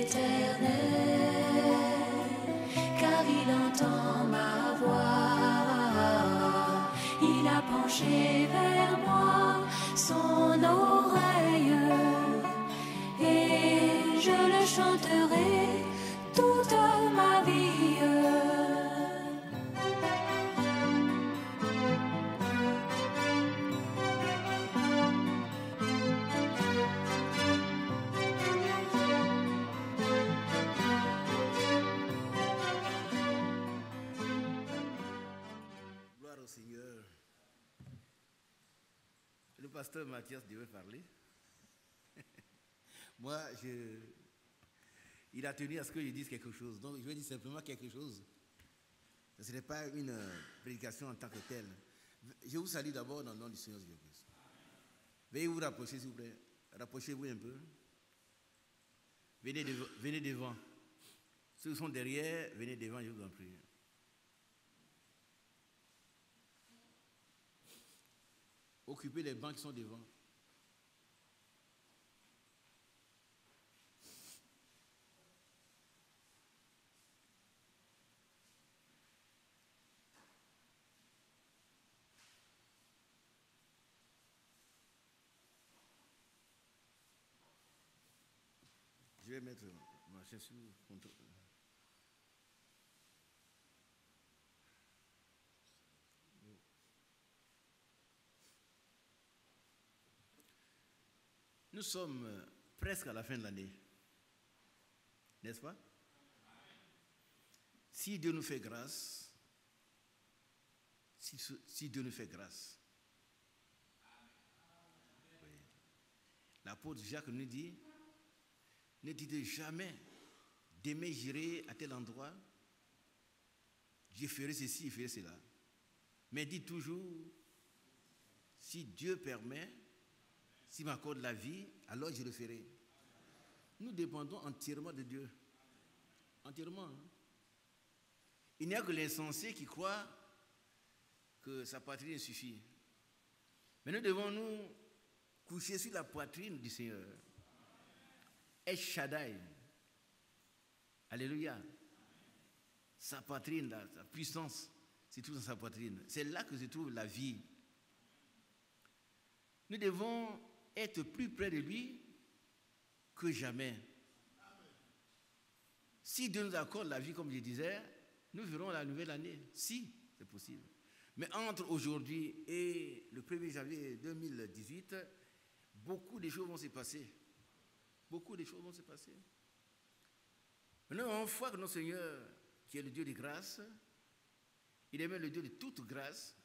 éternel, car il entend ma voix. Il a penché vers moi son oreille, et je le chanterai toute ma vie. Gloire au Seigneur. Le pasteur Mathias devait parler. Moi, il a tenu à ce que je dise quelque chose. Donc, je vais dire simplement quelque chose. Ce n'est pas une prédication en tant que telle. Je vous salue d'abord dans le nom du Seigneur Jésus-Christ. Veuillez vous rapprocher, s'il vous plaît. Rapprochez-vous un peu. Venez devant. Ceux qui sont derrière, venez devant, je vous en prie. Occupez les bancs qui sont devant. Je vais mettre ma chaise sur contrôle. Nous sommes presque à la fin de l'année, n'est-ce pas? Si Dieu nous fait grâce, si Dieu nous fait grâce, oui. L'apôtre Jacques nous dit, ne dites jamais, demain j'irai à tel endroit, je ferai ceci, je ferai cela. Mais dites toujours, si Dieu permet, s'il m'accorde la vie, alors je le ferai. Nous dépendons entièrement de Dieu. Entièrement. Hein? Il n'y a que l'insensé qui croit que sa poitrine suffit. Mais nous devons nous coucher sur la poitrine du Seigneur. El Shaddai. Alléluia. Sa poitrine, sa puissance, c'est tout dans sa poitrine. C'est là que se trouve la vie. Nous devons être plus près de lui que jamais. Si Dieu nous accorde la vie, comme je disais, nous verrons la nouvelle année, si c'est possible. Mais entre aujourd'hui et le 1er janvier 2018, beaucoup de choses vont se passer. Beaucoup de choses vont se passer. Maintenant, on voit que notre Seigneur, qui est le Dieu de grâce, il est même le Dieu de toute grâce.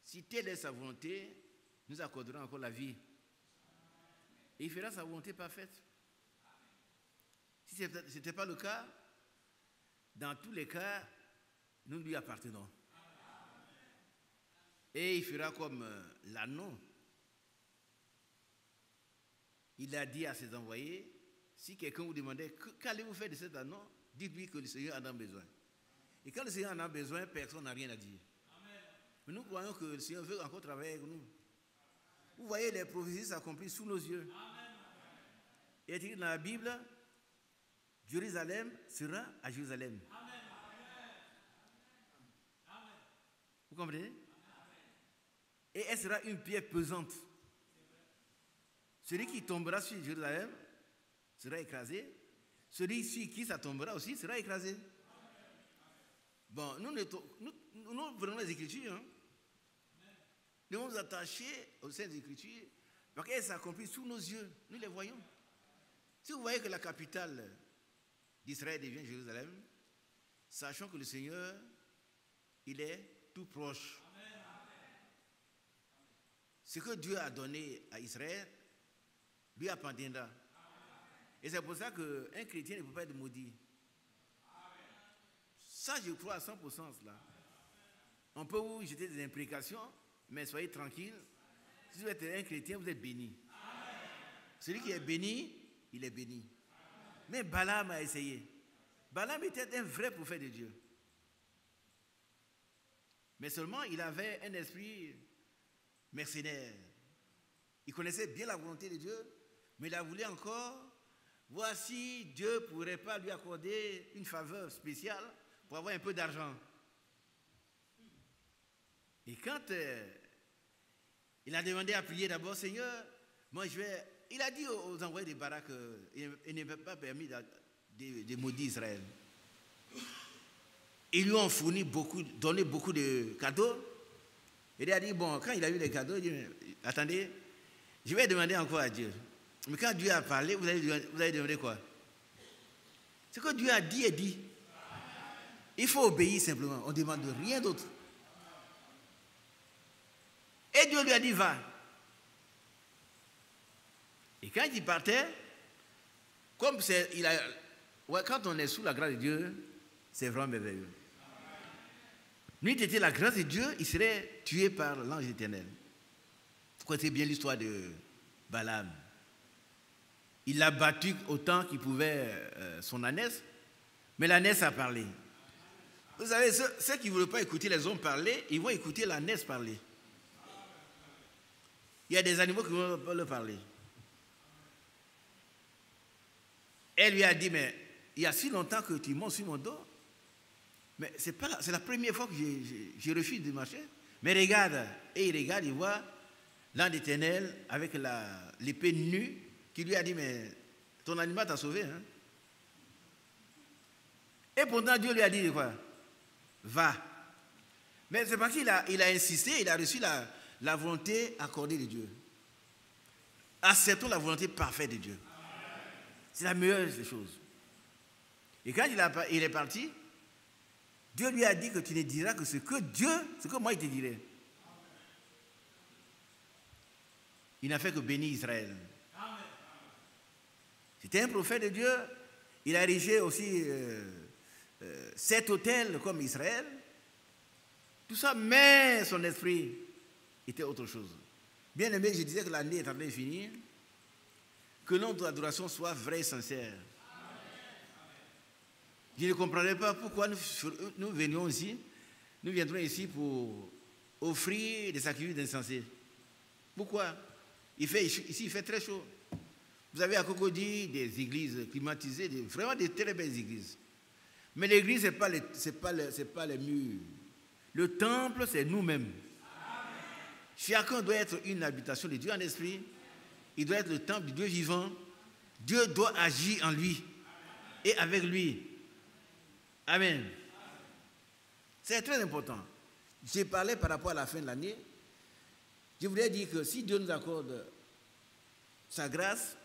Si telle est sa volonté, nous accorderons encore la vie. Et il fera sa volonté parfaite. Si ce n'était pas le cas, dans tous les cas, nous lui appartenons. Et il fera comme l'anneau. Il a dit à ses envoyés, si quelqu'un vous demandait, qu'allez-vous faire de cet anneau, dites-lui que le Seigneur en a besoin. Et quand le Seigneur en a besoin, personne n'a rien à dire. Amen. Mais nous croyons que le Seigneur veut encore travailler avec nous. Vous voyez les prophéties s'accomplir sous nos yeux. Amen. Il est écrit dans la Bible, Jérusalem sera à Jérusalem. Amen. Vous comprenez? Et elle sera une pierre pesante. Celui qui tombera sur Jérusalem sera écrasé. Celui sur qui ça tombera aussi sera écrasé. Bon, nous prenons les Écritures. Hein. Nous devons nous attacher aux Saintes Écritures parce qu'elles s'accomplissent sous nos yeux. Nous les voyons. Si vous voyez que la capitale d'Israël devient Jérusalem, sachant que le Seigneur, il est tout proche. Ce que Dieu a donné à Israël, lui appartiendra. Et c'est pour ça qu'un chrétien ne peut pas être maudit. Ça, je crois à 100% cela. On peut vous jeter des imprécations, mais soyez tranquille. Si vous êtes un chrétien, vous êtes béni. Celui qui est béni, il est béni. Mais Balaam a essayé. Balaam était un vrai prophète de Dieu. Mais seulement, il avait un esprit mercenaire. Il connaissait bien la volonté de Dieu, mais il a voulu encore voici, Dieu ne pourrait pas lui accorder une faveur spéciale pour avoir un peu d'argent. Et quand il a demandé à prier d'abord, Seigneur, moi je vais... Il a dit aux envoyés des baraques qu'il ne peut pas permis de maudire Israël. Ils lui ont fourni donné beaucoup de cadeaux. Il a dit, bon, quand il a eu les cadeaux, il dit, attendez, je vais demander encore à Dieu. Mais quand Dieu a parlé, vous allez demander quoi? Ce que Dieu a dit est dit. Il faut obéir simplement. On ne demande rien d'autre. Et Dieu lui a dit, va. Et quand il partait, comme quand on est sous la grâce de Dieu, c'est vraiment merveilleux. N'eût été la grâce de Dieu, il serait tué par l'ange éternel. Vous connaissez bien l'histoire de Balaam. Il l'a battu autant qu'il pouvait son ânesse, mais l'ânesse a parlé. Vous savez, ceux qui ne veulent pas écouter les hommes parler, ils vont écouter l'ânesse parler. Il y a des animaux qui ne vont pas le parler. Elle lui a dit, mais il y a si longtemps que tu montes sur mon dos, mais c'est la première fois que je refuse de marcher. Mais regarde, et il regarde, il voit l'ange éternel avec l'épée nue qui lui a dit, mais ton animal t'a sauvé. Hein? Et pourtant Dieu lui a dit quoi? Va. Mais c'est parce qu'il a insisté, il a reçu la volonté accordée de Dieu. Acceptons la volonté parfaite de Dieu. C'est la meilleure des choses. Et quand il est parti, Dieu lui a dit que tu ne diras que ce que moi il te dirai. Il n'a fait que bénir Israël. C'était un prophète de Dieu. Il a érigé aussi 7 hôtels comme Israël. Tout ça, mais son esprit était autre chose. Bien aimé, je disais que l'année est en train de finir. Que notre adoration soit vraie et sincère. Je ne comprendrais pas pourquoi nous venions ici. Nous viendrons ici pour offrir des sacrifices insensés. Pourquoi? Ici, il fait très chaud. Vous avez à Cocody des églises climatisées, vraiment des très belles églises. Mais l'église, ce n'est pas les murs. Le temple, c'est nous-mêmes. Chacun doit être une habitation de Dieu en esprit. Il doit être le temple du Dieu vivant. Dieu doit agir en lui et avec lui. Amen. C'est très important. J'ai parlé par rapport à la fin de l'année. Je voudrais dire que si Dieu nous accorde sa grâce,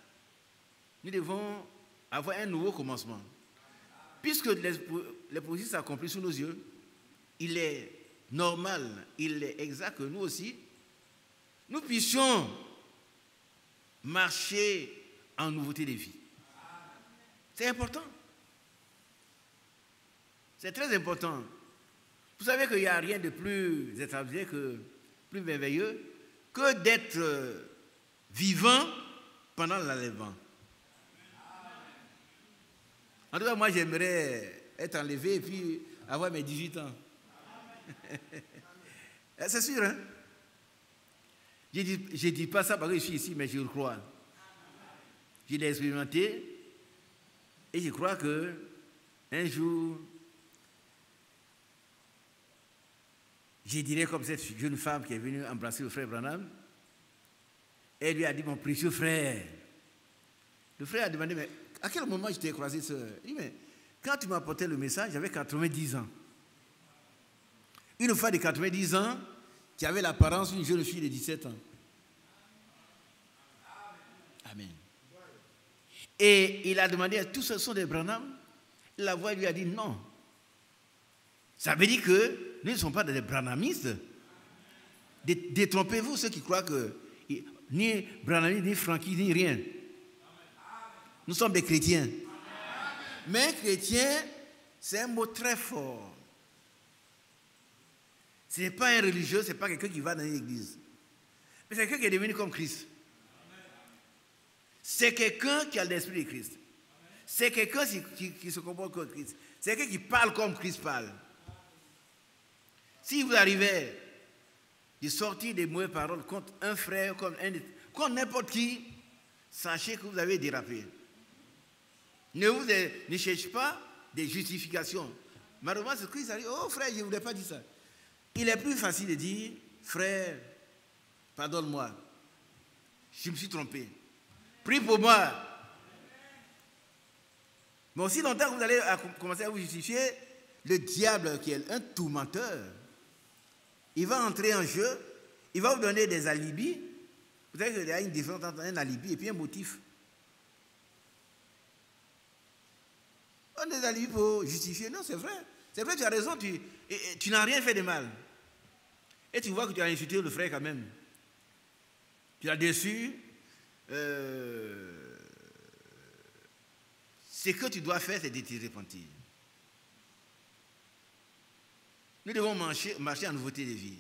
nous devons avoir un nouveau commencement. Puisque les processus s'accomplissent sous nos yeux, il est normal, il est exact que nous aussi, nous puissions marcher en nouveauté de vie. C'est important. C'est très important. Vous savez qu'il n'y a rien de plus extraordinaire, plus merveilleux, que d'être vivant pendant l'enlèvement. En tout cas, moi, j'aimerais être enlevé et puis avoir mes 18 ans. C'est sûr, hein? Je ne dis pas ça parce que je suis ici, mais je le crois. Je l'ai expérimenté et je crois qu'un jour, je dirais comme cette jeune femme qui est venue embrasser le frère Branham, elle lui a dit, mon précieux frère. Le frère a demandé, mais à quel moment je t'ai croisé, sœur? Il dit, mais quand tu m'apportais le message, j'avais 90 ans. Une femme de 90 ans qui avait l'apparence d'une jeune fille de 17 ans. Amen. Et il a demandé, tous ce sont des Branham? La voix lui a dit non. Ça veut dire que nous ne sommes pas des branhamistes. Détrompez-vous ceux qui croient que ni branhamistes, ni franquistes, ni rien. Nous sommes des chrétiens. Mais chrétien, c'est un mot très fort. Ce n'est pas un religieux, ce n'est pas quelqu'un qui va dans une église. Mais c'est quelqu'un qui est devenu comme Christ. C'est quelqu'un qui a l'esprit de Christ. C'est quelqu'un qui se comporte comme Christ. C'est quelqu'un qui parle comme Christ parle. Si vous arrivez de sortir des mauvaises paroles contre un frère, contre n'importe qui, sachez que vous avez dérapé. Ne cherche pas des justifications. Malheureusement, c'est ce qui s'arrive. Oh frère, je ne voulais pas dire ça. Il est plus facile de dire, frère, pardonne-moi, je me suis trompé. Prie pour moi. Mais aussi longtemps que vous allez commencer à vous justifier, le diable, qui est un tourmenteur, il va entrer en jeu, il va vous donner des alibis. Vous savez qu'il y a une différence entre un alibi et puis un motif. On a des alibis pour justifier. Non, c'est vrai. C'est vrai, tu as raison, tu n'as rien fait de mal. Et tu vois que tu as insulté le frère quand même. Tu l'as déçu. Ce que tu dois faire, c'est de te repentir. Nous devons marcher en nouveauté de vie.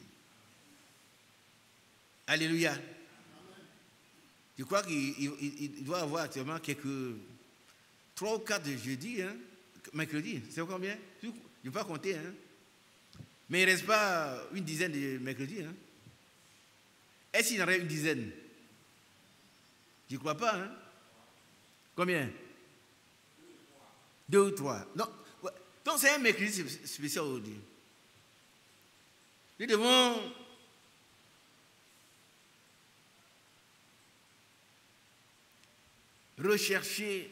Alléluia. Je crois qu'il doit y avoir actuellement 3 ou 4 jeudis, hein, mercredi. C'est combien? Je ne vais pas compter. Hein. Mais il ne reste pas une dizaine de mercredis. Hein. Est-ce qu'il y en aurait une dizaine? Je ne crois pas. Hein. Combien? 2 ou 3. Non. Donc c'est un mercredi spécial aujourd'hui. Nous devons rechercher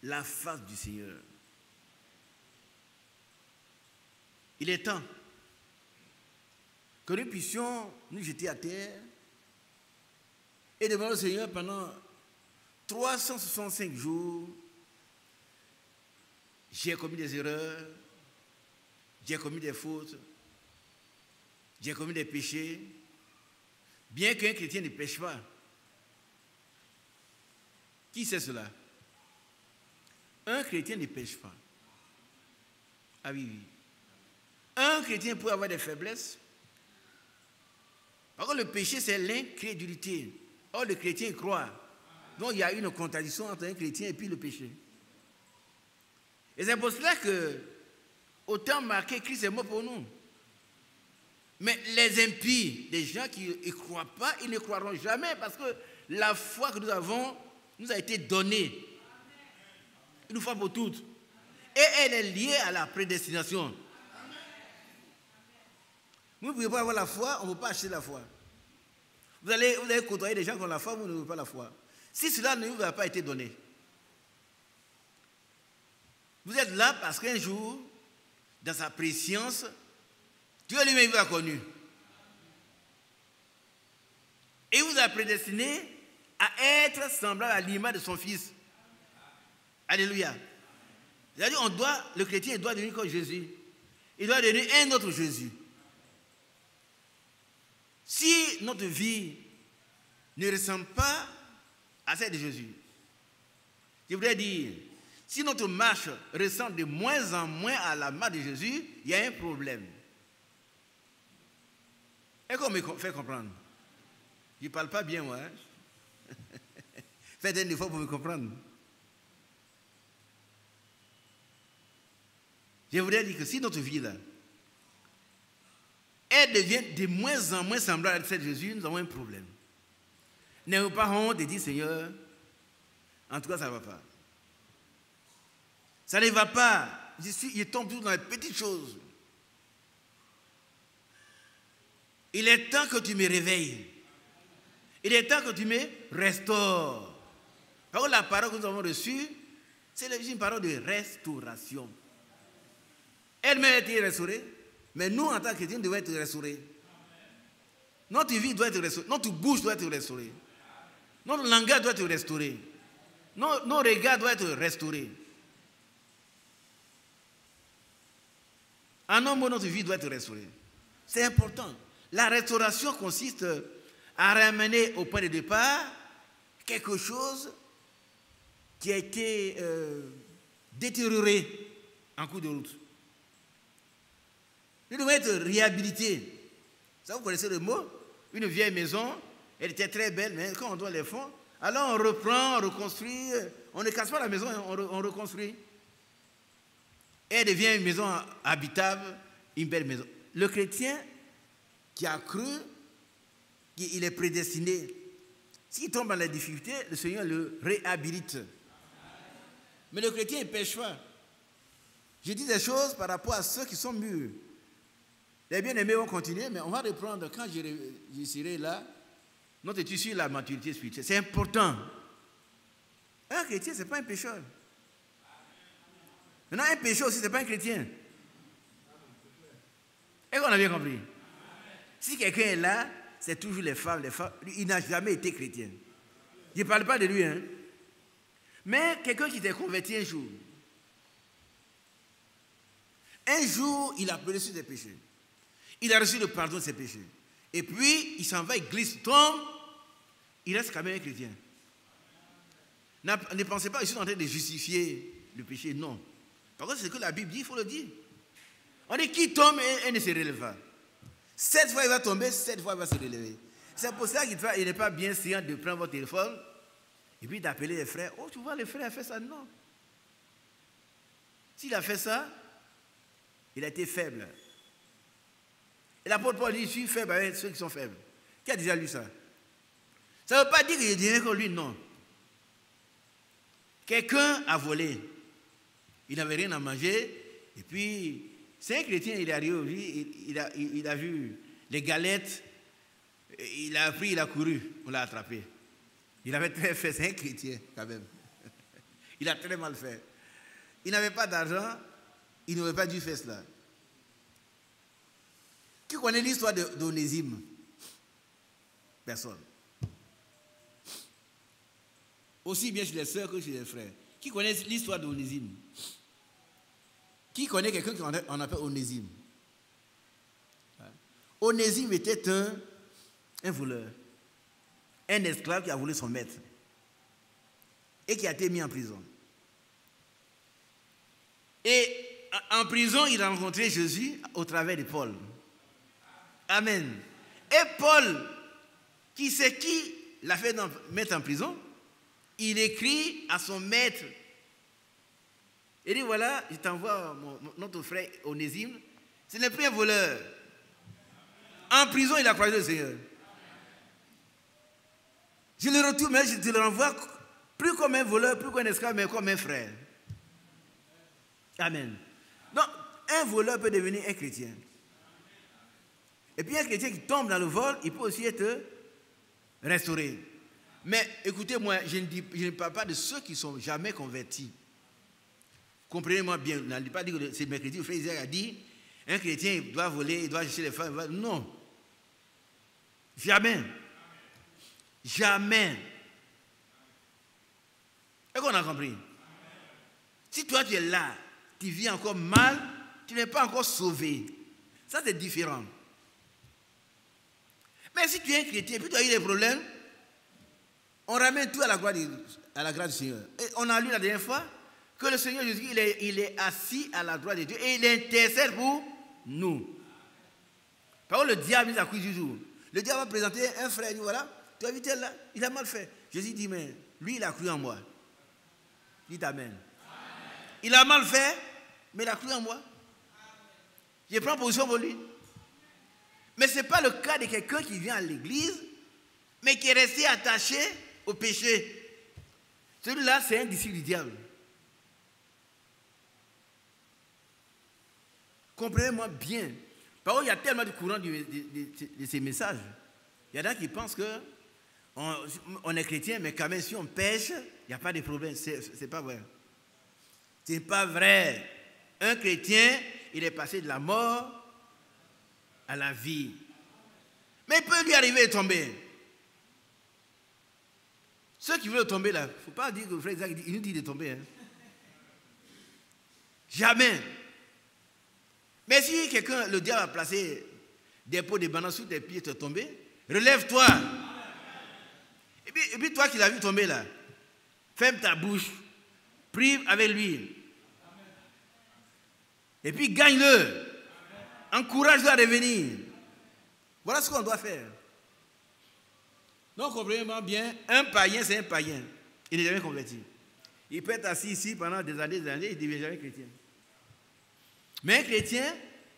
la face du Seigneur. Il est temps que nous puissions nous jeter à terre et demander au Seigneur pendant 365 jours, j'ai commis des erreurs, j'ai commis des fautes, j'ai commis des péchés, bien qu'un chrétien ne pêche pas. Qui sait cela? Un chrétien ne pêche pas. Ah oui, oui. Un chrétien peut avoir des faiblesses. Par contre, le péché, c'est l'incrédulité. Or, le chrétien croit. Donc, il y a une contradiction entre un chrétien et puis le péché. Et c'est pour cela que, au temps marqué, Christ est mort pour nous. Mais les impies, les gens qui ne croient pas, ils ne croiront jamais parce que la foi que nous avons nous a été donnée. Une fois pour toutes. Et elle est liée à la prédestination. Vous ne pouvez pas avoir la foi, on ne peut pas acheter la foi. Vous allez côtoyer des gens qui ont la foi, vous ne voulez pas la foi. Si cela ne vous a pas été donné, vous êtes là parce qu'un jour, dans sa préscience, Dieu lui-même vous a connu. Et il vous a prédestiné à être semblable à l'image de son Fils. Alléluia. C'est-à-dire, le chrétien doit devenir comme Jésus. Il doit devenir un autre Jésus. Si notre vie ne ressemble pas à celle de Jésus, je voudrais dire, si notre marche ressemble de moins en moins à la marche de Jésus, il y a un problème. Est-ce qu'on me fait comprendre? Je ne parle pas bien, moi. Hein? Faites un effort pour me comprendre. Je voudrais dire que si notre vie, là, elle devient de moins en moins semblable à celle de Jésus, nous avons un problème. N'ayons pas honte de dire, Seigneur, en tout cas, ça ne va pas. Ça ne va pas. Je tombe toujours dans les petites choses. Il est temps que tu me réveilles. Il est temps que tu me restaures. Par contre, la parole que nous avons reçue, c'est une parole de restauration. Elle m'a été restaurée, mais nous, en tant que chrétiens, nous devons être restaurés. Notre vie doit être restaurée, notre bouche doit être restaurée, notre langage doit être restauré, nos regards doivent être restaurés. En un mot, notre vie doit être restaurée. C'est important. La restauration consiste à ramener au point de départ quelque chose qui a été détérioré en cours de route. Nous devons être réhabilités. Ça, vous connaissez le mot? Une vieille maison, elle était très belle, mais quand on doit les fonds, alors on reprend, on reconstruit. On ne casse pas la maison, on reconstruit. Et elle devient une maison habitable, une belle maison. Le chrétien qui a cru qu'il est prédestiné, S'il tombe dans la difficulté, le Seigneur le réhabilite. Mais le chrétien, il ne pêche pas. Je dis des choses par rapport à ceux qui sont mûrs. Les bien-aimés vont continuer, mais on va reprendre quand je serai là. Notre étude sur la maturité spirituelle. C'est important. Un chrétien, ce n'est pas un pécheur. Maintenant, un pécheur aussi, ce n'est pas un chrétien. Est-ce qu'on a bien compris? Si quelqu'un est là, c'est toujours les femmes. Il n'a jamais été chrétien. Je ne parle pas de lui, hein. Mais quelqu'un qui s'est converti un jour, il a pleuré sur ses péchés. Il a reçu le pardon de ses péchés. Et puis, il s'en va, il glisse, tombe. Il reste quand même un chrétien. Ne pensez pas, je suis en train de justifier le péché. Non. Par contre, c'est ce que la Bible dit, il faut le dire. On dit qui tombe et ne se relève pas. 7 fois il va tomber, 7 fois il va se relever. C'est pour ça qu'il n'est pas bien séant de prendre votre téléphone et puis d'appeler les frères. Oh, tu vois, le frère a fait ça. Non. S'il a fait ça, il a été faible. Et l'apôtre Paul dit, je suis faible avec ceux qui sont faibles. Qui a déjà lu ça? Ça ne veut pas dire que je dirais comme lui, non. Quelqu'un a volé. Il n'avait rien à manger. Et puis, c'est un chrétien, il est arrivé, il a vu les galettes. Il a pris, il a couru. On l'a attrapé. Il avait très fait, c'est un chrétien quand même. Il a très mal fait. Il n'avait pas d'argent. Il n'aurait pas dû faire cela. Qui connaît l'histoire d'Onésime? Personne. Aussi bien chez les sœurs que chez les frères. Qui connaît l'histoire d'Onésime? Qui connaît quelqu'un qu'on appelle Onésime? Onésime était un voleur. Un esclave qui a volé son maître. Et qui a été mis en prison. Et en prison, il a rencontré Jésus au travers de Paul. Amen. Et Paul, qui sait qui l'a fait mettre en prison, il écrit à son maître. Il dit, voilà, je t'envoie notre frère Onésime. Ce n'est plus un voleur. En prison, il a croisé le Seigneur. Je le retourne, mais je te le renvoie plus comme un voleur, plus comme un esclave, mais comme un frère. Amen. Donc, un voleur peut devenir un chrétien. Et puis un chrétien qui tombe dans le vol, il peut aussi être restauré. Mais écoutez-moi, je ne parle pas de ceux qui ne sont jamais convertis. Comprenez-moi bien, je ne dis pas que c'est mercredi, le frère Isaac a dit, un chrétien doit voler, il doit chercher les femmes. Non. Jamais. Jamais. Est-ce qu'on a compris? Si toi tu es là, tu vis encore mal, tu n'es pas encore sauvé. Ça c'est différent. Mais si tu es un chrétien, puis tu as eu des problèmes, on ramène tout à la grâce du Seigneur. Et on a lu la dernière fois que le Seigneur Jésus, il est assis à la droite de Dieu et il intercède pour nous. Par contre, le diable, il a cru du jour. Le diable va présenter un frère, il dit voilà, tu as vu tel là, il a mal fait. Jésus dit, mais lui, il a cru en moi. Dites Amen. Amen. Il a mal fait, mais il a cru en moi. Je prends position pour lui. Mais ce n'est pas le cas de quelqu'un qui vient à l'église, mais qui est resté attaché au péché. Celui-là, c'est un disciple du diable. Comprenez-moi bien. Par contre, il y a tellement de courants de ces messages. Il y en a qui pensent qu'on est chrétien, mais quand même, si on pêche, il n'y a pas de problème. Ce n'est pas vrai. Ce n'est pas vrai. Un chrétien, il est passé de la mort à la vie. Mais il peut lui arriver de tomber. Ceux qui veulent tomber là, il ne faut pas dire que le frère Isaac, il nous dit de tomber. Hein. Jamais. Mais si quelqu'un, le diable a placé des pots de bananes sous tes pieds, te tomber, relève-toi. Et puis toi qui l'as vu tomber là, ferme ta bouche, prie avec lui. Et puis gagne-le. Encourage-le à revenir. Voilà ce qu'on doit faire. Donc, comprenez-moi bien, un païen, c'est un païen. Il n'est jamais converti. Il peut être assis ici pendant des années, il ne devient jamais chrétien. Mais un chrétien,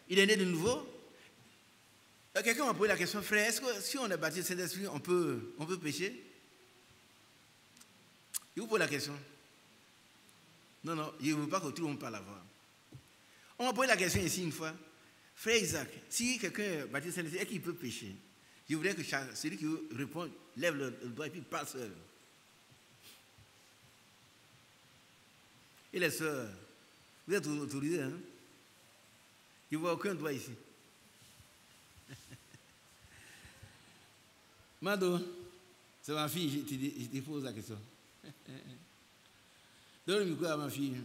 il est né de nouveau. Quelqu'un m'a posé la question, frère, est-ce que si on est baptisé Saint-Esprit, on peut pécher? Je vous pose la question. Non, non, je ne veux pas que tout le monde parle avant. On m'a posé la question ici une fois. Frère Isaac, si quelqu'un baptise Saint-Esprit, est-ce qu'il peut pécher? Je voudrais que celui qui répond lève le doigt et puis parle seul. Et les sœurs, vous êtes autorisés, hein? Je ne vois aucun doigt ici. Mado, c'est ma fille, je te pose la question. Donne le micro à ma fille.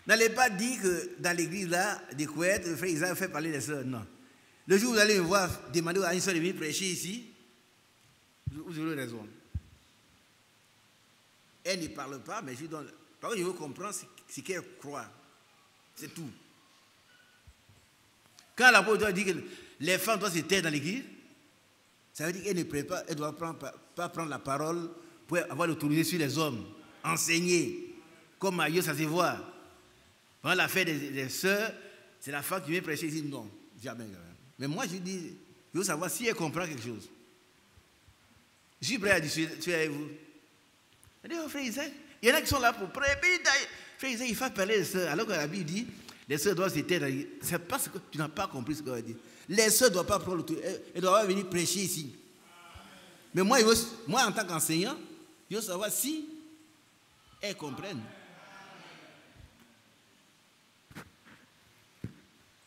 N'allez pas dire que dans l'église là, des couettes, le frère Isaac fait parler des sœurs. Non. Le jour où vous allez me voir demander à une sœur de venir prêcher ici, vous aurez raison. Elle ne parle pas, mais je lui donne. Par contre, je veux comprendre ce qu'elle croit. C'est tout. Quand l'apôtre dit que les femmes doivent se taire dans l'église, ça veut dire qu'elle ne prépare, elle ne doit pas prendre la parole pour avoir l'autorité sur les hommes, enseigner. Comme ailleurs, ça se voit. Pendant l'affaire des sœurs, c'est la femme qui vient prêcher ici. Non, jamais. Mais moi, je dis, je veux savoir si elle comprend quelque chose. Je suis prêt à discuter avec vous. Elle dit, oh, frère Isaac, il y en a qui sont là pour prêcher. Frère Isaac, il faut parler des sœurs. Alors que la Bible dit, les sœurs doivent se taire. C'est parce que tu n'as pas compris ce qu'elle a dit. Les sœurs ne doivent pas prendre l'autorité. Elles doivent venir prêcher ici. Mais moi, en tant qu'enseignant, je veux savoir si elles comprennent.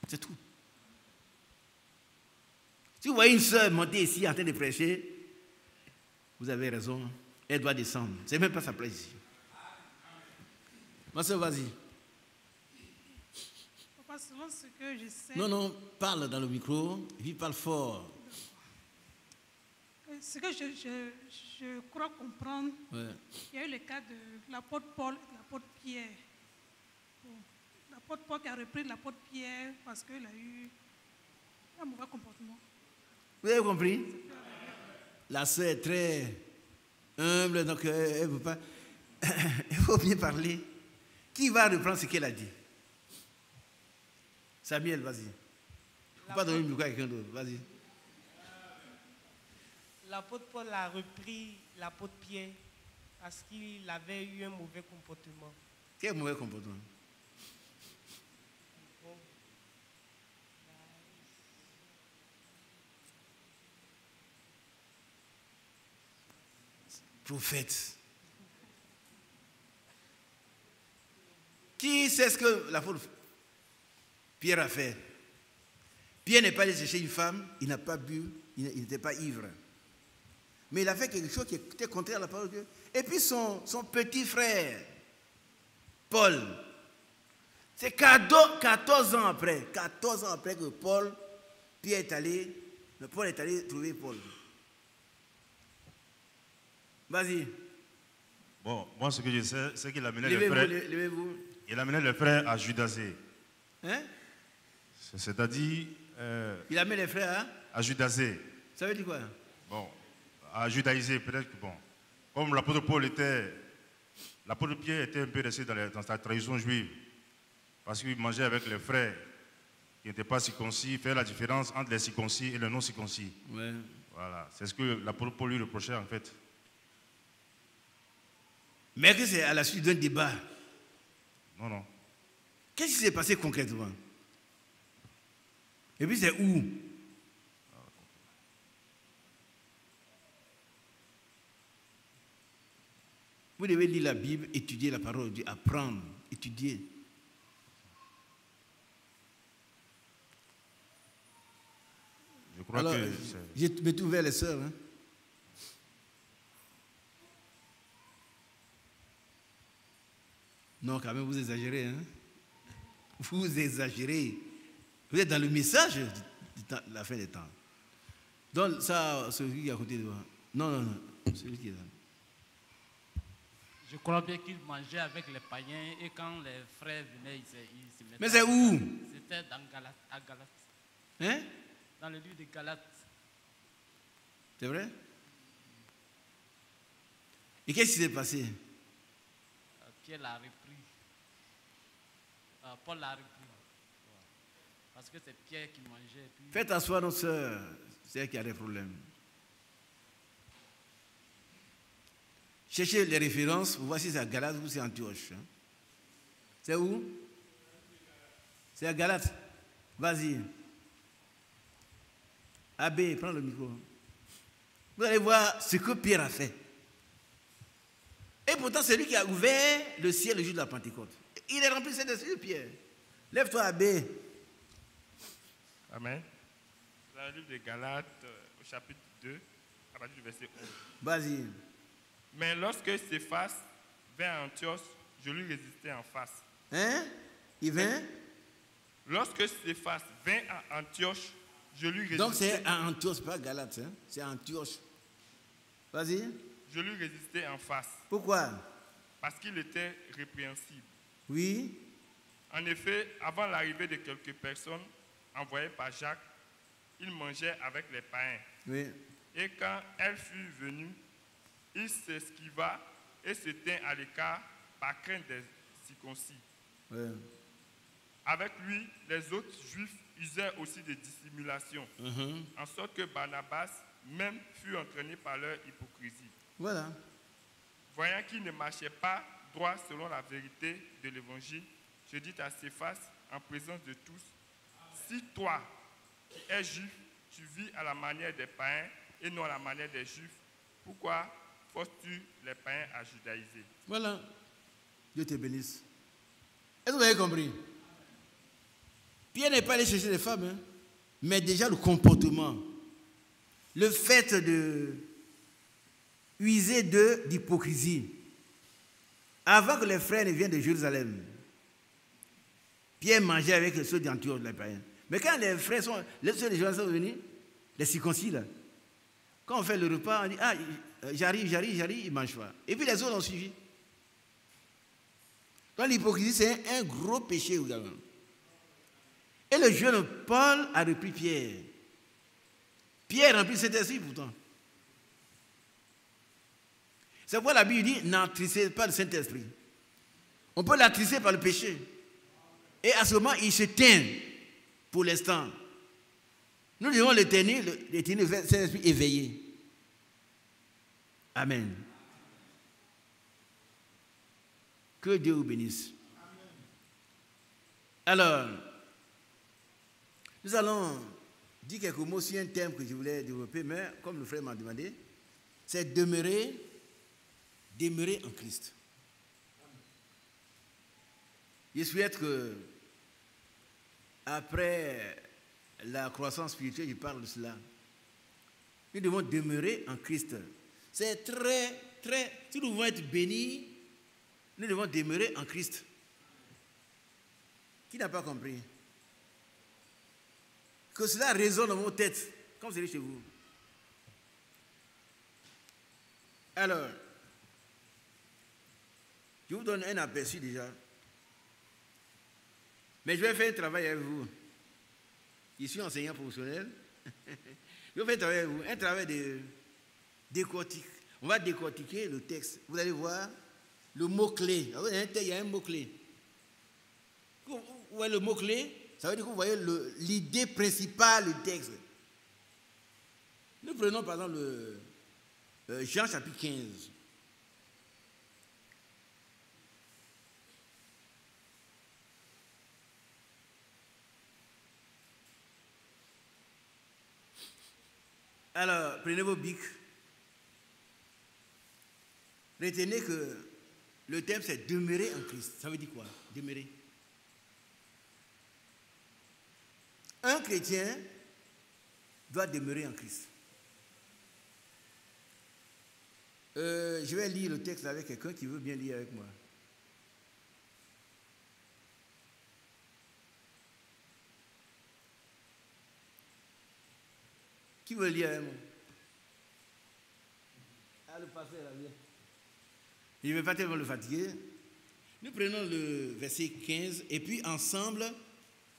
C'est tout. Si vous voyez une sœur monter ici en train de prêcher, vous avez raison, elle doit descendre. Ce n'est même pas sa place ici. Ma sœur, vas-y. Papa, selon ce que je sais. Non, non, parle dans le micro, et puis parle fort. Ce que je crois comprendre, Ouais. il y a eu le cas de l'apôtre Paul et de l'apôtre Pierre. Bon, l'apôtre Paul qui a repris l'apôtre Pierre parce qu'il a eu un mauvais comportement. Vous avez compris? La sœur est très humble, donc elle ne veut pas. Il faut bien parler. Qui va reprendre ce qu'elle a dit? Samuel, vas-y. Il ne faut pas donner le micro à quelqu'un d'autre. Vas-y. L'apôtre Paul a repris l'apôtre Pierre parce qu'il avait eu un mauvais comportement. Quel mauvais comportement? Prophète. Qui sait ce que l'apôtre Pierre a fait? Pierre n'est pas allé chercher une femme, il n'a pas bu, il n'était pas ivre. Mais il a fait quelque chose qui était contraire à la parole de Dieu. Et puis son petit frère, Paul, c'est 14 ans après que Pierre est allé, Paul est allé trouver Paul. Vas-y. Bon, moi ce que je sais, c'est qu'il amenait Levez-vous. Il amenait les frères à Judasée. Hein? C'est-à-dire... il amène les frères à Judasée. Ça veut dire quoi? Bon, à judaïser, peut-être que bon. Comme l'apôtre Paul était... L'apôtre Pierre était un peu resté dans sa tradition juive. Parce qu'il mangeait avec les frères qui n'étaient pas circoncis, faire la différence entre les circoncis et les non-circoncis. Ouais. Voilà, c'est ce que l'apôtre Paul lui reprochait en fait. Mais que c'est à la suite d'un débat. Non, non. Qu'est-ce qui s'est passé concrètement? Et puis c'est où? Vous devez lire la Bible, étudier la parole de Dieu, apprendre, étudier. Je crois Alors, que je mets tout vers les sœurs. Hein? Non, quand même, vous exagérez. Hein? Vous exagérez. Vous êtes dans le message de la fin des temps. Donc, ça, celui qui est à côté de moi. Non, non, non. Celui qui est là. Je crois bien qu'il mangeait avec les païens et quand les frères venaient, ils se mettaient. Mais c'est où? C'était à Galate. Hein? Dans le livre de Galates. C'est vrai? Et qu'est-ce qui s'est passé? Pierre l'a repris. Paul l'a repris. Parce que c'est Pierre qui mangeait. Puis... Faites asseoir nos sœurs. C'est elle qui a des problèmes. Cherchez les références pour voir si c'est à Galate ou c'est à Antioche. Hein. C'est où? C'est à Galate. Vas-y. Abbé, prends le micro. Vous allez voir ce que Pierre a fait. Et pourtant, c'est lui qui a ouvert le ciel le jour de la Pentecôte. Il est rempli de Saint-Esprit de Pierre. Lève-toi, Abbé. Amen. Dans le livre de Galates, au chapitre 2, à partir du verset 11. Vas-y. Mais lorsque Stéphane vint à Antioche, je lui résistais en face. Hein? Il vint? Lorsque Stéphane vint à Antioche, je lui résistais. Donc c'est à Antioche, pas Galate. Hein? C'est à Antioche. Vas-y. Je lui résistais en face. Pourquoi? Parce qu'il était répréhensible. Oui. En effet, avant l'arrivée de quelques personnes envoyées par Jacques, il mangeait avec les païens. Oui. Et quand elle fut venue, il s'esquiva et se tint à l'écart par crainte des circoncis. Oui. Avec lui, les autres juifs usaient aussi de dissimulation, en sorte que Barnabas même fut entraîné par leur hypocrisie. Voilà. Voyant qu'il ne marchait pas droit selon la vérité de l'évangile, je dis à Céphas, en présence de tous, si toi, qui es juif, tu vis à la manière des païens et non à la manière des juifs, pourquoi forces-tu les païens à judaïser? Voilà. Dieu te bénisse. Est-ce que vous avez compris? Pierre n'est pas allé chercher les femmes, hein, mais déjà le comportement, le fait de user d'hypocrisie. Avant que les frères ne viennent de Jérusalem, Pierre mangeait avec ceux d'Antioche, les païens. Mais quand les frères sont, ceux de Jérusalem sont venus, les circoncis là, quand on fait le repas, on dit, ah, j'arrive, ils ne mangent pas. Et puis les autres ont suivi. Donc l'hypocrisie, c'est un gros péché également. Et le jeune Paul a repris Pierre. Pierre remplit cet esprit pourtant. C'est pourquoi la Bible dit, n'entristez pas le Saint-Esprit. On peut l'attrister par le péché. Et à ce moment, il se tient pour l'instant. Nous devons le tenir Saint-Esprit éveillé. Amen. Que Dieu vous bénisse. Alors, nous allons dire quelques mots sur un thème que je voulais développer, mais comme le frère m'a demandé, c'est demeurer en Christ. Je souhaite que, après la croissance spirituelle, je parle de cela. Nous devons demeurer en Christ. C'est si nous voulons être bénis, nous devons demeurer en Christ. Qui n'a pas compris? Que cela résonne dans vos têtes, comme c'est chez vous. Alors, je vous donne un aperçu déjà. Mais je vais faire un travail avec vous. Je suis enseignant professionnel. Je vais faire un travail avec vous, un travail de décortique. On va décortiquer le texte. Vous allez voir le mot-clé. Il y a un mot-clé. Vous voyez le mot-clé, ça veut dire que vous voyez l'idée principale du texte. Nous prenons par exemple Jean chapitre 15. Alors, prenez vos bics. Retenez que le thème c'est demeurer en Christ. Ça veut dire quoi? Demeurer. Un chrétien doit demeurer en Christ. Je vais lire le texte avec quelqu'un qui veut bien lire avec moi. Qui veut lire avec moi? Ah, le pasteur là, viens. Je ne vais pas tellement le fatiguer. Nous prenons le verset 15 et puis ensemble,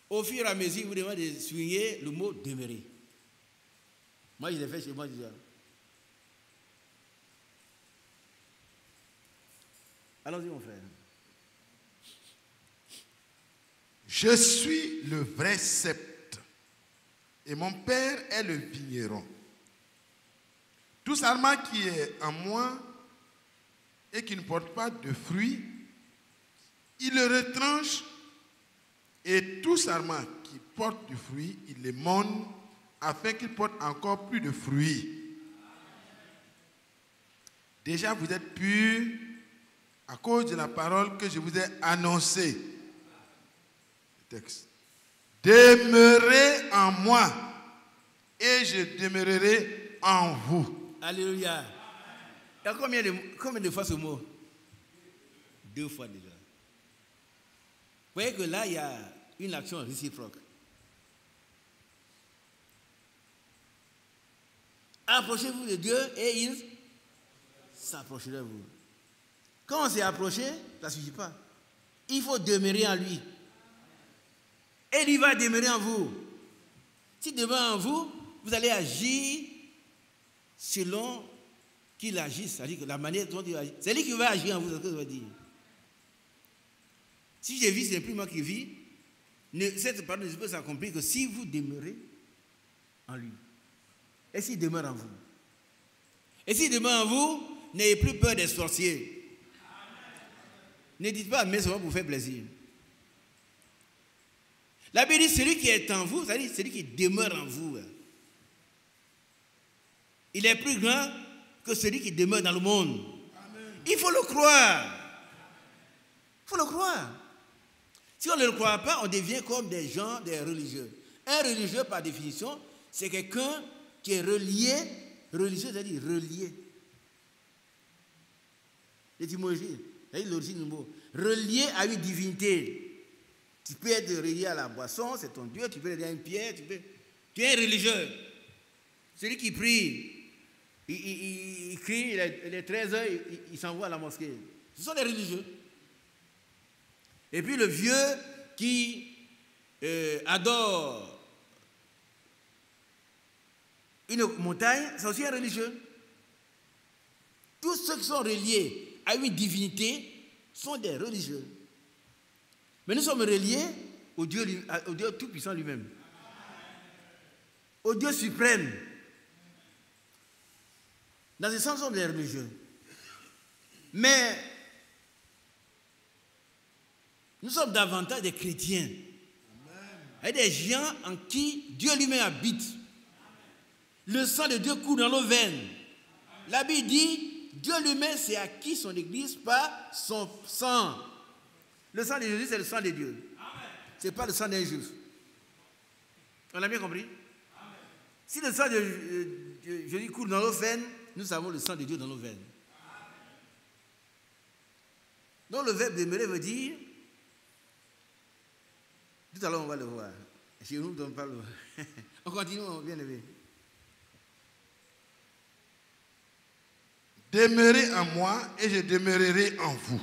au fur et à mesure, vous devez de souligner le mot demeurer. Moi, je l'ai fait chez moi déjà. Allons-y, mon frère. Je suis le vrai sceptre et mon père est le vigneron. Tout sarment qui est en moi et qui ne portent pas de fruits, il le retranche, et tout sarment qui porte du fruit, il les monte afin qu'il porte encore plus de fruits. Déjà, vous êtes purs à cause de la parole que je vous ai annoncée. Le texte. Demeurez en moi et je demeurerai en vous. Alléluia. Il y a combien de fois ce mot? 2 fois déjà. Vous voyez que là, il y a une action réciproque. Approchez-vous de Dieu et il s'approchera de vous. Quand on s'est approché, ça ne suffit pas. Il faut demeurer en lui. Et il va demeurer en vous. S'il demeure en vous, vous allez agir selon qu'il agit. C'est-à-dire que la manière dont il agit. C'est lui qui va agir en vous, c'est ce que je veux dire. Si je vis, ce n'est plus moi qui vis. Cette parole ne peut s'accomplir que si vous demeurez en lui. Et s'il demeure en vous. Et s'il demeure en vous, n'ayez plus peur des sorciers. Ne dites pas mais seulement pour faire plaisir. La Bible dit celui qui est en vous, c'est-à-dire celui qui demeure en vous. Il est plus grand que celui qui demeure dans le monde. Amen. Il faut le croire. Il faut le croire. Si on ne le croit pas, on devient comme des gens, des religieux. Un religieux, par définition, c'est quelqu'un qui est relié, religieux, c'est-à-dire relié. L'étymologie, c'est l'origine du mot. Relié à une divinité. Tu peux être relié à la boisson, c'est ton Dieu, tu peux être relié à une pierre, tu es un religieux. Celui qui prie, il crie, les 13 heures, il s'envoie à la mosquée. Ce sont des religieux. Et puis le vieux qui adore une montagne, c'est aussi un religieux. Tous ceux qui sont reliés à une divinité sont des religieux. Mais nous sommes reliés au Dieu Tout-Puissant lui-même. Au Dieu suprême. Dans ce sens, nous sommes des religieux. Mais nous sommes davantage des chrétiens. Et des gens en qui Dieu lui-même habite. Le sang de Dieu coule dans nos veines. La Bible dit, Dieu lui-même s'est acquis son église par son sang. Le sang de Jésus, c'est le sang de Dieu. Ce n'est pas le sang d'un juif. On a bien compris? Amen. Si le sang de Jésus coule dans nos veines, nous avons le sang de Dieu dans nos veines. Amen. Donc le verbe demeurer veut dire, tout à l'heure on va le voir. Chez nous, on parle. On continue, bien aimé. Demeurez en moi et je demeurerai en vous.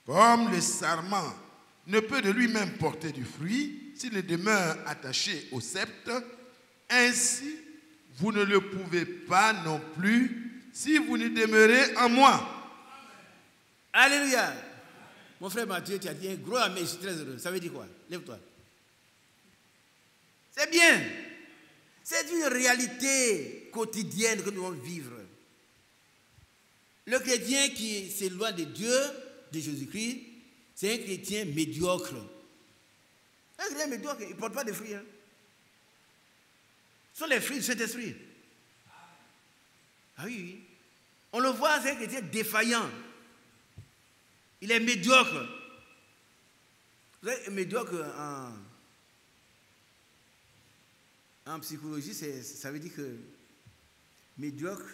Comme le sarment ne peut de lui-même porter du fruit s'il ne demeure attaché au sceptre, ainsi vous ne le pouvez pas non plus si vous ne demeurez en moi. Alléluia. Mon frère Mathieu, tu as dit un gros amen, je suis très heureux. Ça veut dire quoi? Lève-toi. C'est bien. C'est une réalité quotidienne que nous devons vivre. Le chrétien qui s'éloigne de Dieu, de Jésus-Christ, c'est un chrétien médiocre. Un chrétien médiocre, il ne porte pas de fruits. Hein. Ce sont les fruits du Saint-Esprit. Ah oui, oui. On le voit, c'est un chrétien défaillant. Il est médiocre. Vous savez, médiocre en psychologie, ça veut dire que médiocre,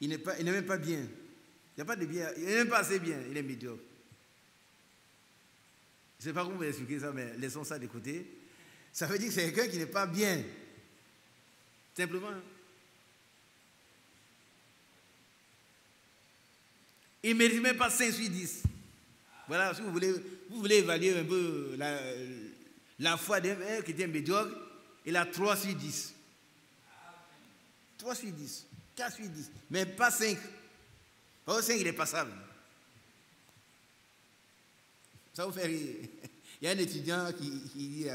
il n'est même pas bien. Il n'y a pas de bien, il n'est même pas assez bien, il est médiocre. Je ne sais pas comment vous expliquer ça, mais laissons ça de côté. Ça veut dire que c'est quelqu'un qui n'est pas bien. Simplement. Il ne mérite même pas 5 sur 10. Voilà, si vous voulez évaluer un peu la foi d'un chrétien médiocre, il a 3 sur 10. 3 sur 10, 4 sur 10, mais pas 5. Oh, 5, il est passable. Ça vous fait rire. Il y a un étudiant qui dit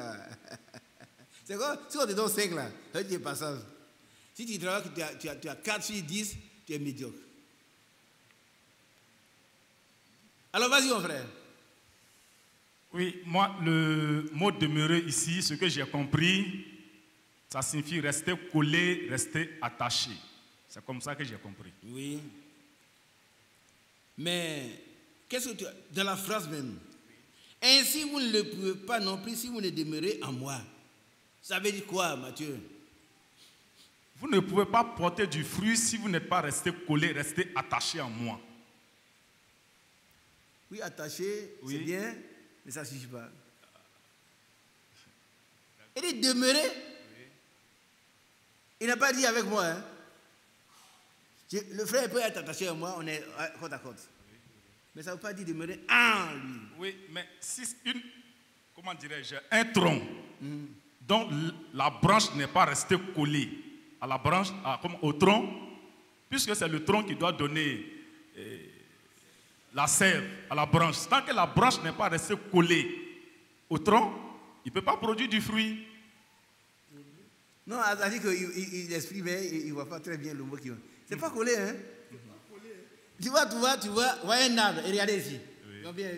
c'est quoi? Si on te donne 5 là, ça veut dire qu'il est passable. Si tu travailles, tu as 4 sur 10, tu es médiocre. Alors vas-y mon frère. Oui, moi, le mot demeurer ici, ce que j'ai compris, ça signifie rester collé, rester attaché. C'est comme ça que j'ai compris. Oui. Mais, qu'est-ce que tu as dans la phrase même? Ainsi, vous ne le pouvez pas non plus si vous ne demeurez en moi. Ça veut dire quoi, Matthieu? Vous ne pouvez pas porter du fruit si vous n'êtes pas resté collé, resté attaché en moi. Oui, attaché, oui. C'est bien, mais ça ne suffit pas. Il dit demeurer. Oui. Il n'a pas dit avec moi. Hein. Le frère peut être attaché à moi, on est côte à côte. Oui. Mais ça ne veut pas dire demeurer en lui. Oui, mais si comment dirais-je, un tronc dont la branche n'est pas restée collée à la branche, comme au tronc, puisque c'est le tronc qui doit donner la sève à la branche. Tant que la branche n'est pas restée collée au tronc, il ne peut pas produire du fruit. Non, ça dit qu'il exprime, mais il ne voit pas très bien le mot qu'il veut. C'est pas collé, hein? Tu vois, un arbre, et regardez ici. Oui. Non, viens.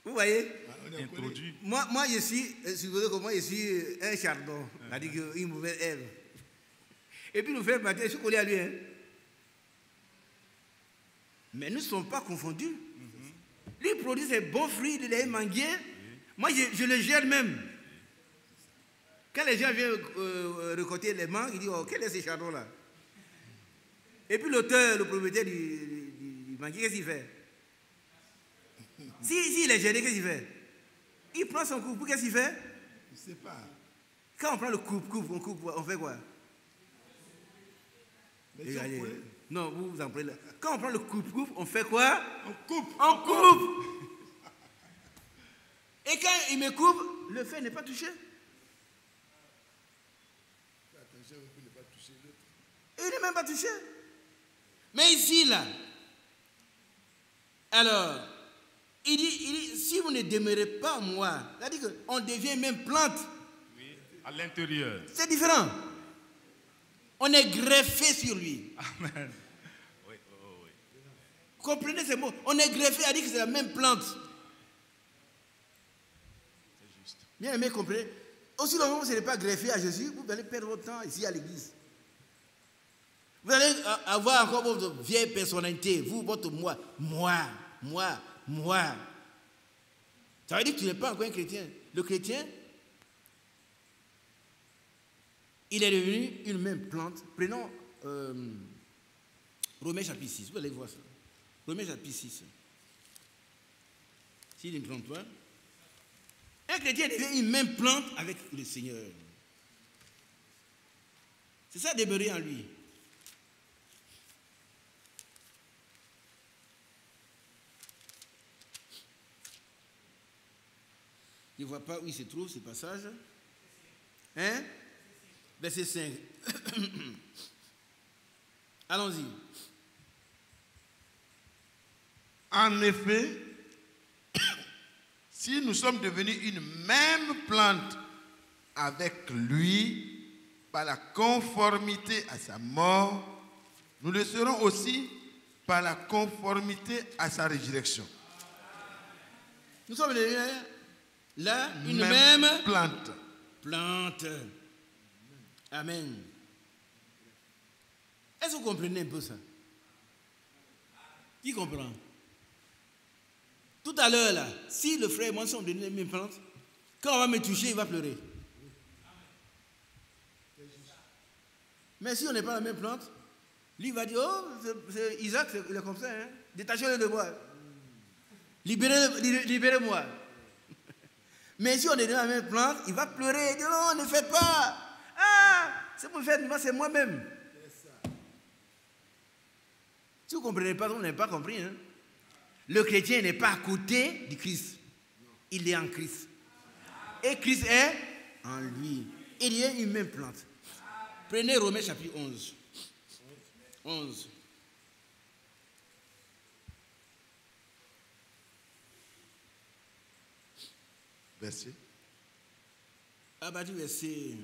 Vous voyez? Introduit. Moi, je suis, supposez que moi, je suis un chardon, c'est-à-dire une mauvaise herbe. Et puis, le frère Mathieu, je suis collé à lui, hein? Mais nous ne sommes pas confondus. Lui, il produit ses bons fruits, il est manguier. Moi, je le gère même. Quand les gens viennent récolter les mangues, ils disent, oh, quel est ce chardon-là? Et puis l'auteur, le propriétaire du manguier, qu'est-ce qu'il fait? S'il est gêné, qu'est-ce qu'il fait? Il prend son coupe, qu'est-ce qu'il fait? Je ne sais pas. Quand on prend le coupe, on fait quoi? Non, vous en prenez là. Quand on prend le coupe, on fait quoi? On coupe. Et quand il me coupe, le fer n'est pas touché. Il n'est même pas touché. Mais ici, là, alors, il dit, si vous ne demeurez pas en moi, c'est-à-dire qu'on devient même plante. Oui, à l'intérieur. C'est différent. On est greffé sur lui. Amen. Oui. Comprenez ces mots. On est greffé à dire que c'est la même plante. C'est juste. Bien aimé, comprenez. Aussi longtemps que vous n'êtes pas greffé à Jésus, vous allez perdre votre temps ici à l'église. Vous allez avoir encore votre vieille personnalité, vous, votre moi. Ça veut dire que tu n'es pas encore un chrétien. Le chrétien, il est devenu une même plante. Prenons Romains chapitre 6, vous allez voir ça. Romains chapitre 6. S'il ne plante pas, un chrétien devient une même plante avec le Seigneur. C'est ça, demeurer en lui. Je ne vois pas où il se trouve ce passage. Hein? Verset 5. Allons-y. En effet, si nous sommes devenus une même plante avec lui, par la conformité à sa mort, nous le serons aussi par la conformité à sa résurrection. Nous sommes devenus là une même plante. Amen. Est-ce que vous comprenez un peu ça? Qui comprend? Tout à l'heure, là, si le frère et moi sommes devenus la même plante, quand on va me toucher, il va pleurer. Mais si on n'est pas la même plante, lui va dire, oh, c'est Isaac, il est comme ça, hein? Détachez-le de moi. Libérez-moi. Mais si on est dans la même plante, il va pleurer, il dit, non, ne faites pas. Ah, c'est pour faire, c'est moi-même. Si vous ne comprenez pas, vous n'avez pas compris. Hein? Le chrétien n'est pas à côté du Christ. Il est en Christ. Et Christ est en lui. Il y a une même plante. Prenez Romains chapitre 11. 11. Verset. À partir du verset.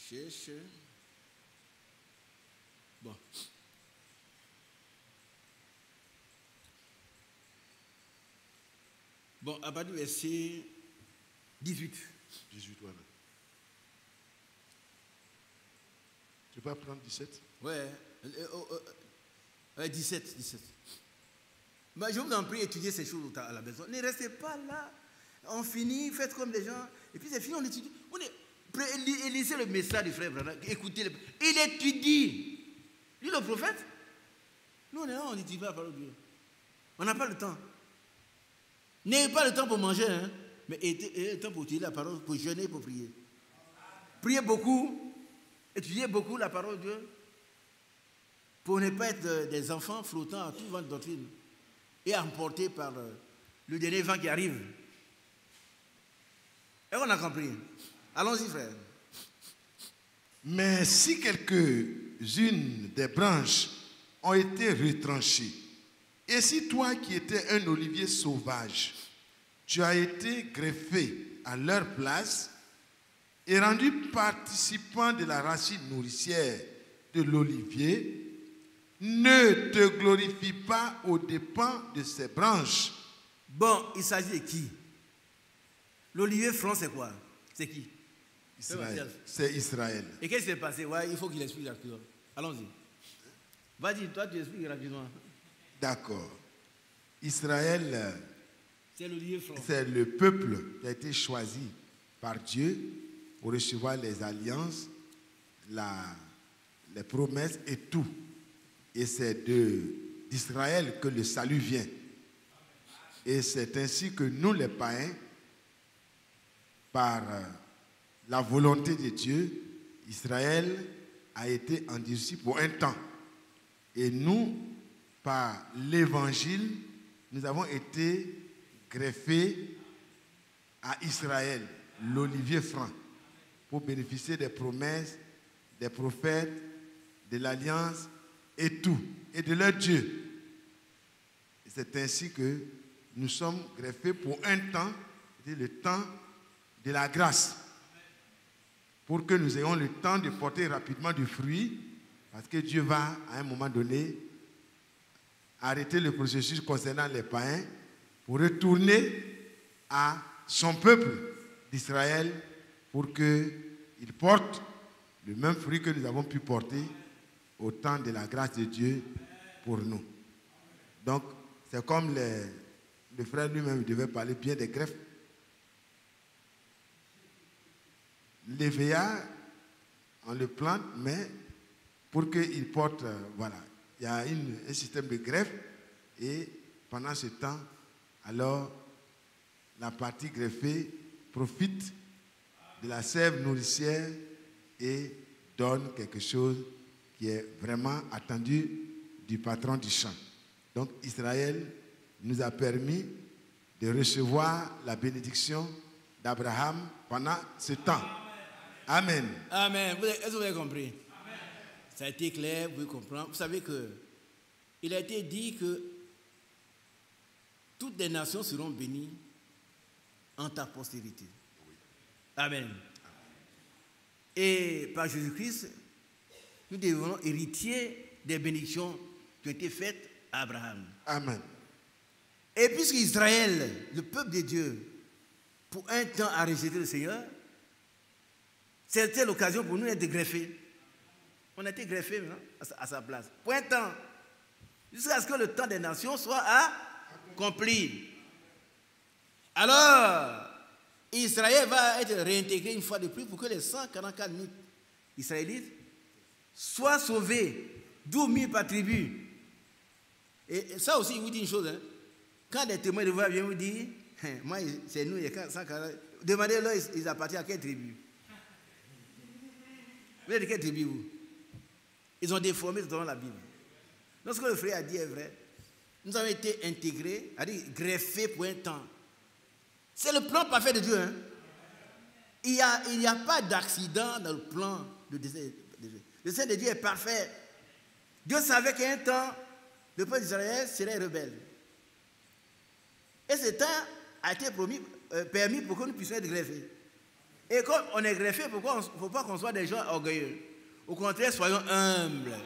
cherche. Bon. Bon, à partir du verset 18. 18, voilà. Tu peux prendre 17? Ouais. 17. Mais je vous en prie, étudiez ces choses à la maison. Ne restez pas là. On finit, faites comme les gens. Et puis c'est fini, on étudie. Lisez le message du frère Branham. Écoutez. Il étudie. Lui, le prophète. Nous, on est là, on n'étudie pas la parole de Dieu. On n'a pas le temps. N'ayez pas le temps pour manger, hein, mais ayez le temps pour étudier la parole, pour jeûner, pour prier. Priez beaucoup. Étudiez beaucoup la parole de Dieu. Pour ne pas être des enfants flottants à tout vent de doctrine et emportés par le dernier vent qui arrive. Et on a compris. Allons-y, frère. Mais si quelques-unes des branches ont été retranchées, et si toi qui étais un olivier sauvage, tu as été greffé à leur place et rendu participant de la racine nourricière de l'olivier, ne te glorifie pas aux dépens de ces branches. Bon, il s'agit de qui? L'olivier franc, c'est quoi? C'est qui? Israël. C'est Israël. Et qu'est-ce qui s'est passé? Ouais, il faut qu'il explique rapidement. Allons-y. Vas-y, toi, tu expliques rapidement. D'accord. Israël, c'est l'olivier franc. C'est le peuple qui a été choisi par Dieu pour recevoir les alliances, les promesses et tout. Et c'est d'Israël que le salut vient. Et c'est ainsi que nous, les païens, par la volonté de Dieu, Israël a été endurci pour un temps. Et nous, par l'évangile, nous avons été greffés à Israël, l'olivier franc, pour bénéficier des promesses, des prophètes, de l'alliance et tout, et de leur Dieu. Et c'est ainsi que nous sommes greffés pour un temps, c'est le temps de la grâce, pour que nous ayons le temps de porter rapidement du fruit, parce que Dieu va, à un moment donné, arrêter le processus concernant les païens pour retourner à son peuple d'Israël pour qu'il porte le même fruit que nous avons pu porter au temps de la grâce de Dieu pour nous. Donc, c'est comme le frère lui-même devait parler bien des greffes. L'EVA, on le plante, mais pour qu'il porte, voilà, il y a un système de greffe et pendant ce temps, alors la partie greffée profite de la sève nourricière et donne quelque chose qui est vraiment attendu du patron du champ. Donc Israël nous a permis de recevoir la bénédiction d'Abraham pendant ce temps. Amen. Amen. Est-ce que vous avez compris? Amen. Ça a été clair, vous pouvez comprendre. Vous savez qu'il a été dit que toutes les nations seront bénies en ta postérité. Oui. Amen. Et par Jésus-Christ, nous devenons héritiers des bénédictions qui ont été faites à Abraham. Amen. Et puisque Israël, le peuple de Dieu, pour un temps a rejeté le Seigneur, c'était l'occasion pour nous d'être greffés. On a été greffés à sa place. Pour un temps. Jusqu'à ce que le temps des nations soit accompli. Alors, Israël va être réintégré une fois de plus pour que les 144 000 Israélites soient sauvés, 12 000 par tribu. Et ça aussi, il vous dit une chose. Hein. Quand les témoins de voix viennent vous dire, moi, c'est nous, il y a 140. Demandez-leur, ils appartiennent à quelle tribu? Vous êtes de quelle tribu, vous? Ils ont déformé totalement la Bible. Donc, ce que le frère a dit est vrai. Nous avons été intégrés, c'est-à-dire greffés pour un temps. C'est le plan parfait de Dieu. Hein? Il n'y a pas d'accident dans le plan de dessein de Dieu. Le dessein de Dieu est parfait. Dieu savait qu'à un temps, le peuple d'Israël serait rebelle. Et ce temps a été permis pour que nous puissions être greffés. Et comme on est greffé, pourquoi il ne faut pas qu'on soit des gens orgueilleux? Au contraire, soyons humbles.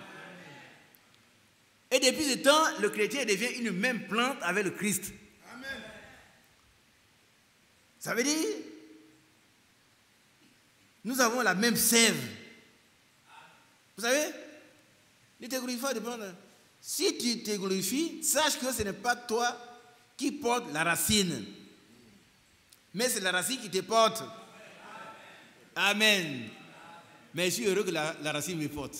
Et depuis ce temps, le chrétien devient une même plante avec le Christ. Amen. Ça veut dire, nous avons la même sève. Vous savez, il te glorifie dépend. Si tu te glorifies, sache que ce n'est pas toi qui porte la racine, mais c'est la racine qui te porte. Amen. Mais je suis heureux que la racine me porte.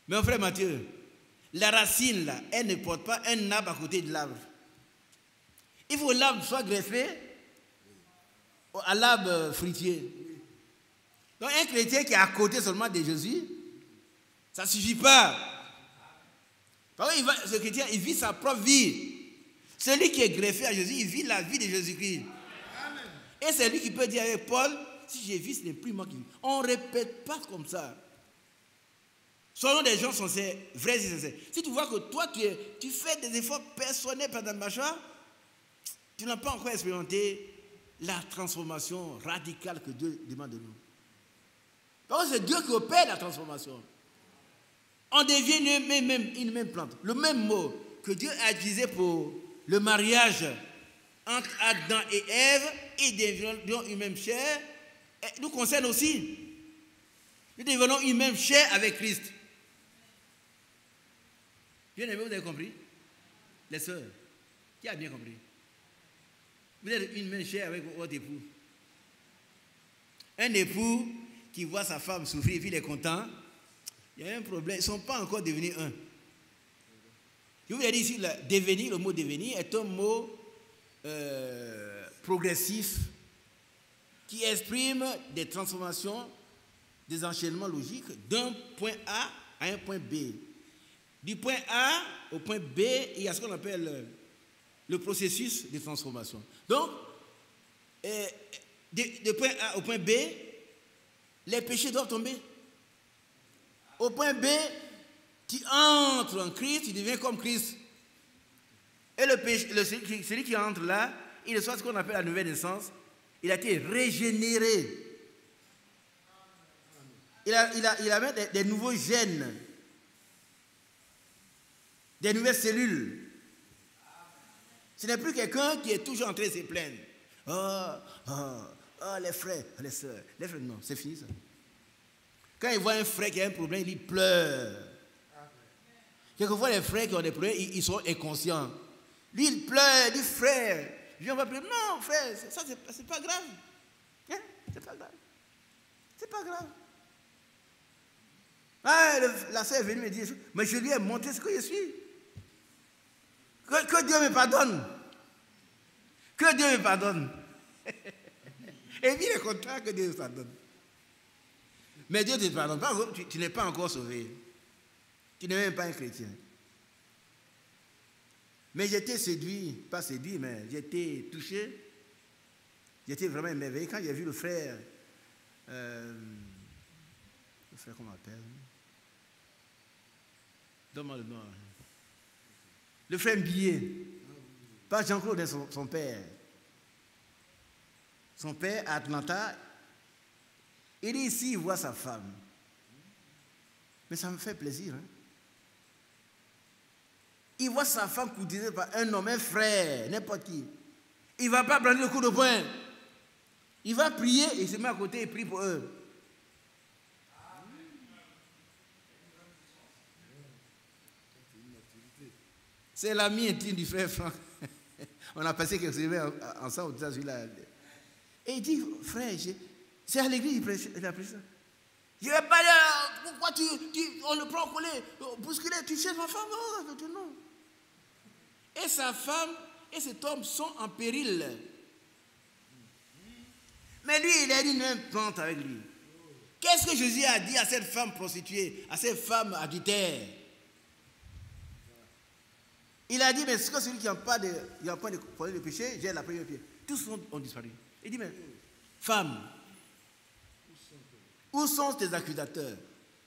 Mais mon frère Mathieu, la racine là, elle ne porte pas un arbre à côté de l'arbre. Il faut que l'arbre soit greffé à l'arbre fruitier. Donc un chrétien qui est à côté seulement de Jésus, ça ne suffit pas. Parce que ce chrétien, il vit sa propre vie. Celui qui est greffé à Jésus, il vit la vie de Jésus-Christ. Et c'est lui qui peut dire avec Paul, si j'ai vu, ce n'est plus moi qui vis. On ne répète pas comme ça. Soyons des gens sincères, vrais et sincères. Si tu vois que toi, tu fais des efforts personnels pendant le machin, tu n'as pas encore expérimenté la transformation radicale que Dieu demande de nous. Parce que c'est Dieu qui opère la transformation. On devient une même plante. Le même mot que Dieu a utilisé pour le mariage entre Adam et Ève, ils deviendront une même chair, nous concerne aussi. Nous devenons une même chair avec Christ. Bien aimé, vous avez compris? Les sœurs, qui a bien compris? Vous êtes une même chair avec votre époux. Un époux qui voit sa femme souffrir et puis il est content, il y a un problème. Ils ne sont pas encore devenus un. Je vous ai dit ici, devenir, le mot devenir est un mot progressif qui exprime des transformations, des enchaînements logiques d'un point A à un point B. Du point A au point B, il y a ce qu'on appelle le processus de transformation. Donc, de point A au point B, les péchés doivent tomber. Au point B, tu entres en Christ, tu deviens comme Christ. Et celui qui entre là, il reçoit ce qu'on appelle la nouvelle naissance. Il a été régénéré. Il a des nouveaux gènes, des nouvelles cellules. Ce n'est plus quelqu'un qui est toujours en train de se plaindre. Oh, les frères, les sœurs. Les frères, non, c'est fini ça. Quand il voit un frère qui a un problème, il pleure. Quelquefois, les frères qui ont des problèmes, ils sont inconscients. Lui, il pleure, il dit frère, viens, on va pleurer. Non, frère, ça, c'est pas grave. Hein? C'est pas grave. C'est pas grave. Ah, la sœur est venue me dire, mais je lui ai montré ce que je suis. Que Dieu me pardonne. Que Dieu me pardonne. Et puis il est content que Dieu me pardonne. Mais Dieu ne te pardonne pas, tu n'es pas encore sauvé. Tu n'es même pas un chrétien. Mais j'étais séduit, pas séduit, mais j'étais touché. J'étais vraiment émerveillé quand j'ai vu le frère. Le frère, comment on appelle? Donne-moi le nom. Le frère Mbillet. Pas Jean-Claude, son père. Son père à Atlanta. Il est ici, il voit sa femme. Mais ça me fait plaisir. Hein? Il voit sa femme courtisée par un homme, un frère, n'importe qui. Il ne va pas prendre le coup de poing. Il va prier et il se met à côté et prie pour eux. C'est l'ami intime du frère Franck. On a passé quelques semaines ensemble aux États-Unis. Et il dit, frère, c'est à l'église qu'il a pris ça. Je ne vais pas dire, pourquoi on le prend au collet, bousculer, tu cherches ma femme? Non. Et sa femme et cet homme sont en péril. Mais lui, il a une même plante avec lui. Qu'est-ce que Jésus a dit à cette femme prostituée, à cette femme adultère? Il a dit, mais c'est que celui qui n'a pas de problème de péché, j'ai la première pierre. Tous ont disparu. Il dit, mais femme, où sont tes accusateurs?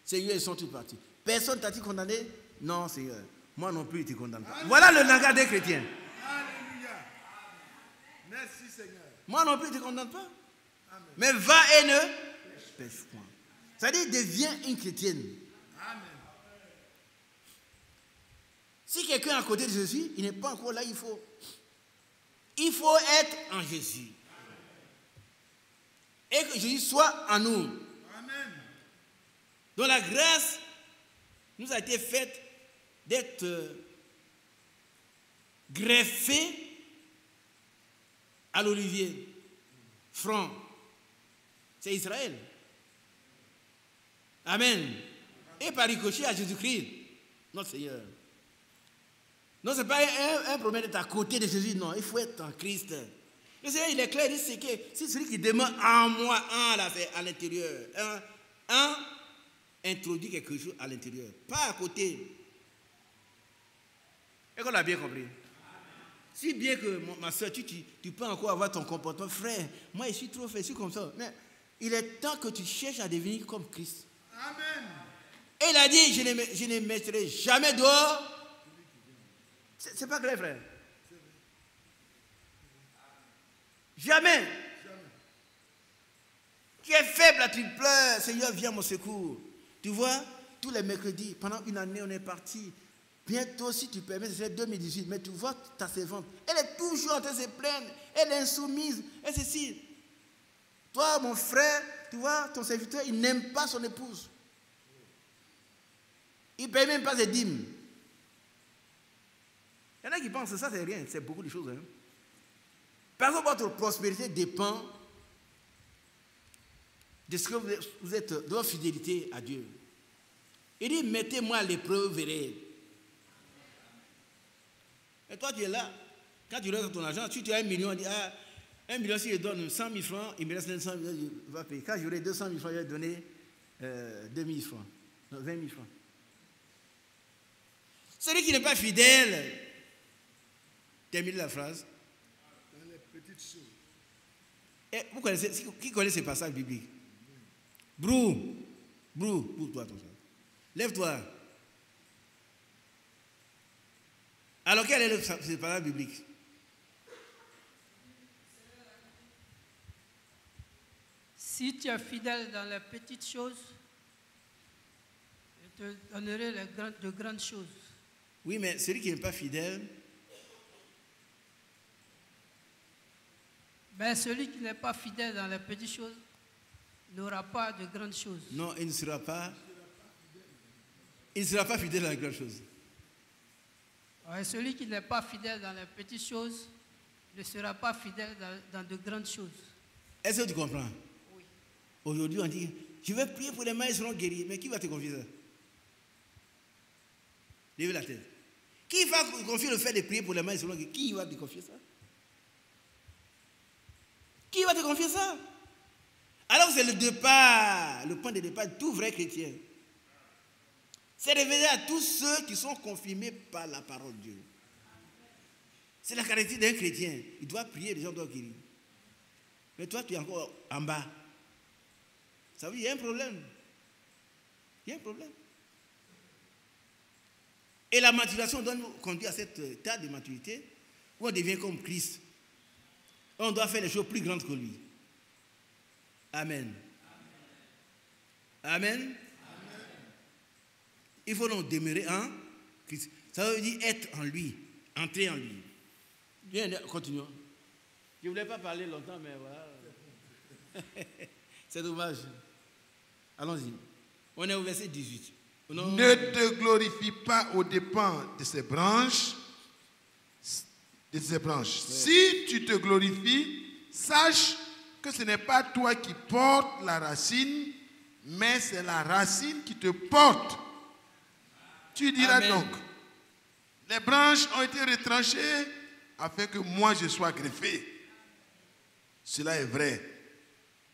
Seigneur, ils sont tous partis. Personne t'a-t-il condamné? Non, Seigneur. Moi non plus, il ne te condamne pas. Voilà le langage des chrétiens. Alléluia. Merci, Seigneur. Moi non plus, il ne te condamne pas. Mais va et ne pêche point. C'est-à-dire, deviens une chrétienne. Si quelqu'un est à côté de Jésus, il n'est pas encore là, il faut être en Jésus. Et que Jésus soit en nous. Amen. Donc la grâce nous a été faite d'être greffés à l'olivier franc. C'est Israël. Amen. Et par ricochet à Jésus-Christ, notre Seigneur. Non, ce n'est pas un problème d'être à côté de Jésus, non, il faut être en Christ. Le Seigneur, il est clair, il dit c'est que si celui qui demeure en moi, à l'intérieur, introduit quelque chose à l'intérieur, pas à côté. Et qu'on a bien compris. Si bien que ma soeur, tu peux encore avoir ton comportement, frère, moi je suis trop fait, je suis comme ça. Mais il est temps que tu cherches à devenir comme Christ. Amen. Et il a dit, je ne mettrai jamais dehors. C'est pas clair, frère. Jamais. Tu es faible, là, tu pleures. Seigneur, viens à mon secours. Tu vois, tous les mercredis, pendant une année, on est parti. Bientôt, si tu permets, c'est 2018. Mais tu vois ta servante. Elle est toujours en train de se plaindre. Elle est insoumise. Et ceci. Toi, mon frère, tu vois, ton serviteur, il n'aime pas son épouse. Il ne paye même pas ses dîmes. Il y en a qui pensent que ça, c'est rien. C'est beaucoup de choses. Hein. Parce que votre prospérité dépend de ce que vous êtes, de votre fidélité à Dieu. Il dit, mettez-moi à l'épreuve, verrez. Et toi, tu es là. Quand tu regardes ton argent, tu as 1 million, on dit, 1 million, si je donne 100 000 francs, il me reste 900 000, je vais payer. Quand j'aurai 200 000 francs, je vais donner 2 000 francs. Non, 20 000 francs. Celui qui n'est pas fidèle, termine la phrase. Dans les petites choses. Et vous connaissez, qui connaît ces passages bibliques? Brou, toi, ton frère. Lève-toi. Alors, quel est ce passage biblique? Si tu es fidèle dans les petites choses, je te donnerai de grandes choses. Oui, mais celui qui n'est pas fidèle, ben, celui qui n'est pas fidèle dans les petites choses n'aura pas de grandes choses. Non, il ne sera pas fidèle dans les grandes choses. Ouais, celui qui n'est pas fidèle dans les petites choses ne sera pas fidèle dans de grandes choses. Est-ce que tu comprends? Oui. Aujourd'hui, on dit, je vais prier pour les mains, ils seront guéris. Mais qui va te confier ça? Lève la tête. Qui va te confier le fait de prier pour les mains, ils seront guéris? Qui va te confier ça? Qui va te confier ça? Alors c'est le départ, le point de départ de tout vrai chrétien. C'est révéler à tous ceux qui sont confirmés par la parole de Dieu. C'est la caractéristique d'un chrétien. Il doit prier, les gens doivent guérir. Mais toi, tu es encore en bas. Ça veut dire qu'il y a un problème. Il y a un problème. Et la maturation doit nous conduire à cet état de maturité où on devient comme Christ. On doit faire les choses plus grandes que lui. Amen. Amen. Amen. Il faut donc demeurer en Christ. Ça veut dire être en lui, entrer en lui. Bien, continuons. Je ne voulais pas parler longtemps, mais voilà. C'est dommage. Allons-y. On est au verset 18. Non. Ne te glorifie pas aux dépens de ces branches. Ouais. Si tu te glorifies, sache que ce n'est pas toi qui portes la racine, mais c'est la racine qui te porte. Tu diras Amen. donc, les branches ont été retranchées afin que moi je sois greffé. Cela est vrai.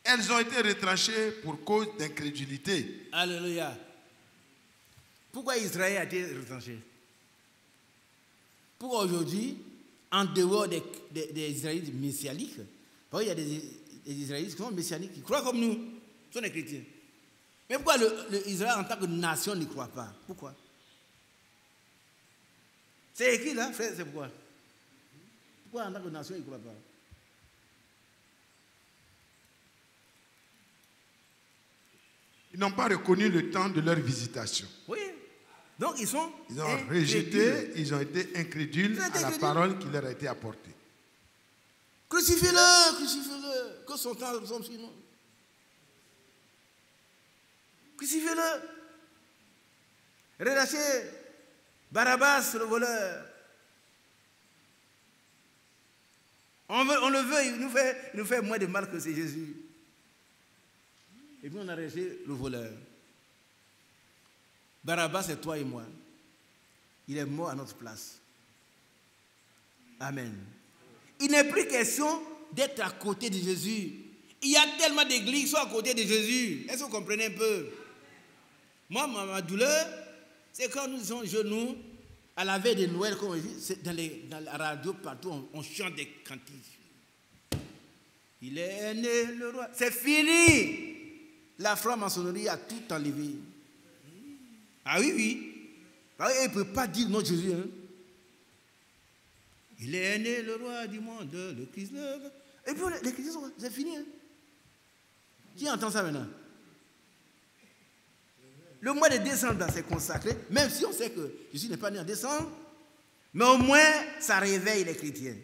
Elles ont été retranchées pour cause d'incrédulité. Alléluia. Pourquoi Israël a été retranché? Pourquoi aujourd'hui, en dehors des Israélites messianiques, parce qu'il y a des Israélites qui sont messianiques, qui croient comme nous, sont des chrétiens. Mais pourquoi Israël en tant que nation n'y croit pas? Pourquoi? C'est écrit là, frère, c'est pourquoi? Pourquoi en tant que nation il ne croit pas? Ils n'ont pas reconnu le temps de leur visitation. Oui. Donc ils ont rejeté, ils ont été incrédules à la parole qui leur a été apportée. Crucifiez-le, crucifiez-le, que son temps tombe sur nous. Crucifiez-le. Relâchez Barabbas, le voleur. On le veut, il nous fait moins de mal que c'est Jésus. Et puis on a relâché le voleur. Barabbas, c'est toi et moi. Il est mort à notre place. Amen. Il n'est plus question d'être à côté de Jésus. Il y a tellement d'églises qui sont à côté de Jésus. Est-ce que vous comprenez un peu? Moi, ma douleur, c'est quand nous sommes genoux, à la veille de Noël, comme on dit, dans la radio, partout, on chante des cantiques. Il est né, le roi. C'est fini. La franc-maçonnerie a tout enlevé. Ah oui, oui. Il ne peut pas dire non Jésus. Hein. Il est né, le roi du monde, le Christ. Et puis les chrétiens, c'est fini. Hein. Qui entend ça maintenant? Le mois de décembre, c'est consacré, même si on sait que Jésus n'est pas né en décembre, mais au moins, ça réveille les chrétiens.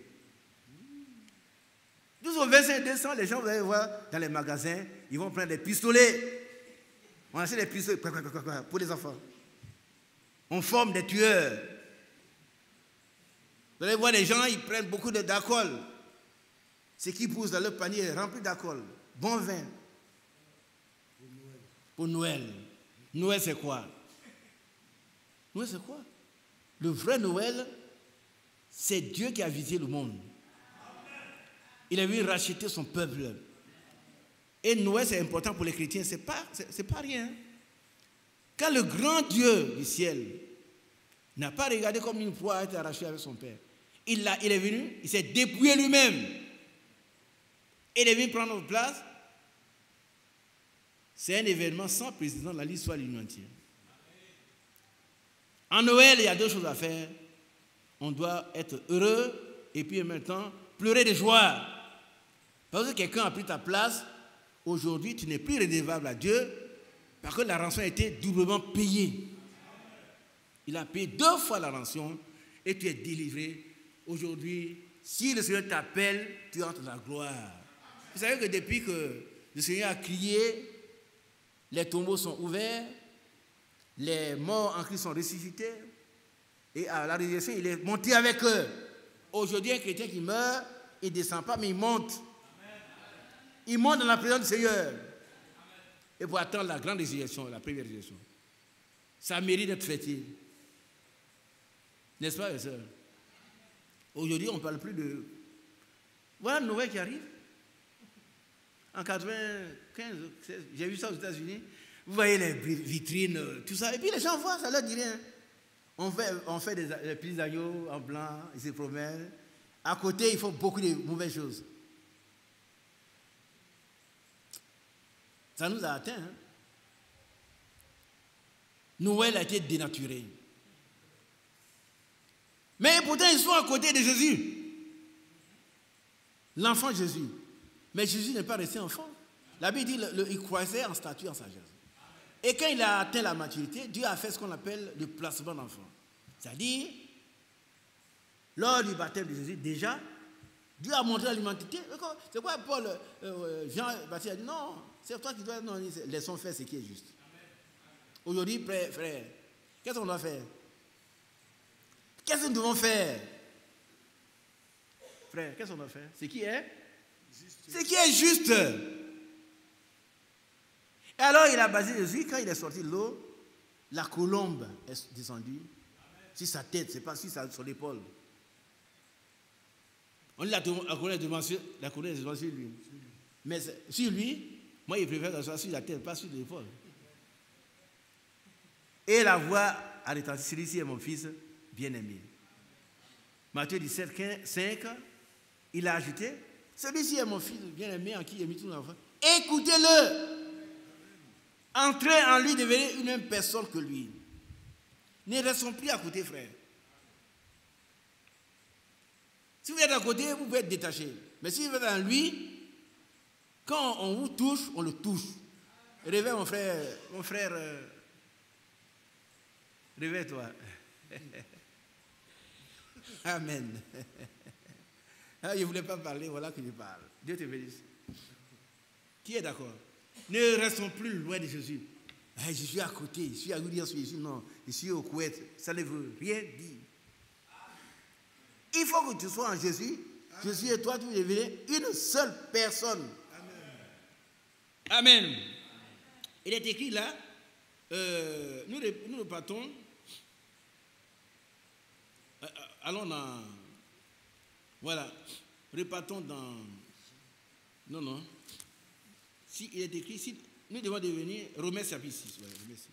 Au 25 décembre, les gens, vous allez voir, dans les magasins, ils vont prendre des pistolets. On achète des pistolets pour les enfants. On forme des tueurs. Vous allez voir les gens, ils prennent beaucoup d'alcool. Ce qui pousse dans leur panier est rempli d'alcool. Bon vin. Pour Noël. Noël, c'est quoi? Noël, c'est quoi? Le vrai Noël, c'est Dieu qui a visité le monde. Il a voulu racheter son peuple. Et Noël, c'est important pour les chrétiens. C'est pas rien. Quand le grand Dieu du ciel n'a pas regardé comme une proie a été arrachée avec son père, il est venu, il s'est dépouillé lui-même. Il est venu prendre notre place. C'est un événement sans précédent dans l'histoire de l'humanité entière. En Noël, il y a deux choses à faire. On doit être heureux et puis en même temps pleurer de joie. Parce que quelqu'un a pris ta place, aujourd'hui tu n'es plus redevable à Dieu parce que la rançon a été doublement payée. Il a payé 2 fois la rançon et tu es délivré. Aujourd'hui, si le Seigneur t'appelle, tu entres dans la gloire. Vous savez que depuis que le Seigneur a crié, les tombeaux sont ouverts, les morts en Christ sont ressuscités, et à la résurrection, il est monté avec eux. Aujourd'hui, un chrétien qui meurt, il ne descend pas, mais il monte. Il monte dans la présence du Seigneur. Et pour attendre la grande résurrection, la première résurrection. Ça mérite d'être fêté. N'est-ce pas, mes sœurs? Aujourd'hui, on ne parle plus de... Voilà une nouvelle qui arrive. En 95, j'ai vu ça aux États-Unis. Vous voyez les vitrines, tout ça. Et puis les gens voient, ça leur dit rien. On fait des petits agneaux en blanc, ils se promènent. À côté, ils font beaucoup de mauvaises choses. Ça nous a atteints. Hein? Noël a été dénaturé. Mais pourtant, ils sont à côté de Jésus. L'enfant Jésus. Mais Jésus n'est pas resté enfant. La Bible dit qu'il croissait en stature, en sagesse. Et quand il a atteint la maturité, Dieu a fait ce qu'on appelle le placement d'enfant. C'est-à-dire, lors du baptême de Jésus, déjà, Dieu a montré à l'humanité. C'est quoi Paul, Jean-Baptiste a dit, non, c'est toi qui dois... Non, laissons faire ce qui est juste. Aujourd'hui, frère, qu'est-ce qu'on doit faire? Qu'est-ce que nous devons faire? Frère, qu'est-ce qu'on doit faire? Ce qui est juste. Et alors, il a basé Jésus, quand il est sorti de l'eau, la colombe est descendue sur sa tête, c'est pas sur son épaule. On dit la colombe est devant sur lui. Mais sur lui, moi, il préfère qu'elle soit sur la tête, pas sur l'épaule. Et la voix a retenti, celui-ci est mon fils bien-aimé. Matthieu 17, 5, il a ajouté, celui-ci est mon fils bien-aimé en qui j'ai mis tout l'enfant. Écoutez-le. Entrez en lui, devenez une même personne que lui. Ne restons plus à côté, frère. Si vous êtes à côté, vous pouvez être détaché. Mais si vous êtes en lui, quand on vous touche, on le touche. Réveille mon frère, réveille-toi. Amen. Ah, je ne voulais pas parler, voilà que je parle. Dieu te bénisse. Qui est d'accord? Ne restons plus loin de Jésus. Ah, je suis à côté, je suis à William, non, je suis au Koweït. Ça ne veut rien dire. Il faut que tu sois en Jésus. Jésus et toi, tu deviens une seule personne. Amen. Amen. Il est écrit là, nous repartons. Allons dans. Voilà. Repartons dans. Non. Si il est écrit, si nous devons devenir Romains chapitre 6. Ouais, Romains 6.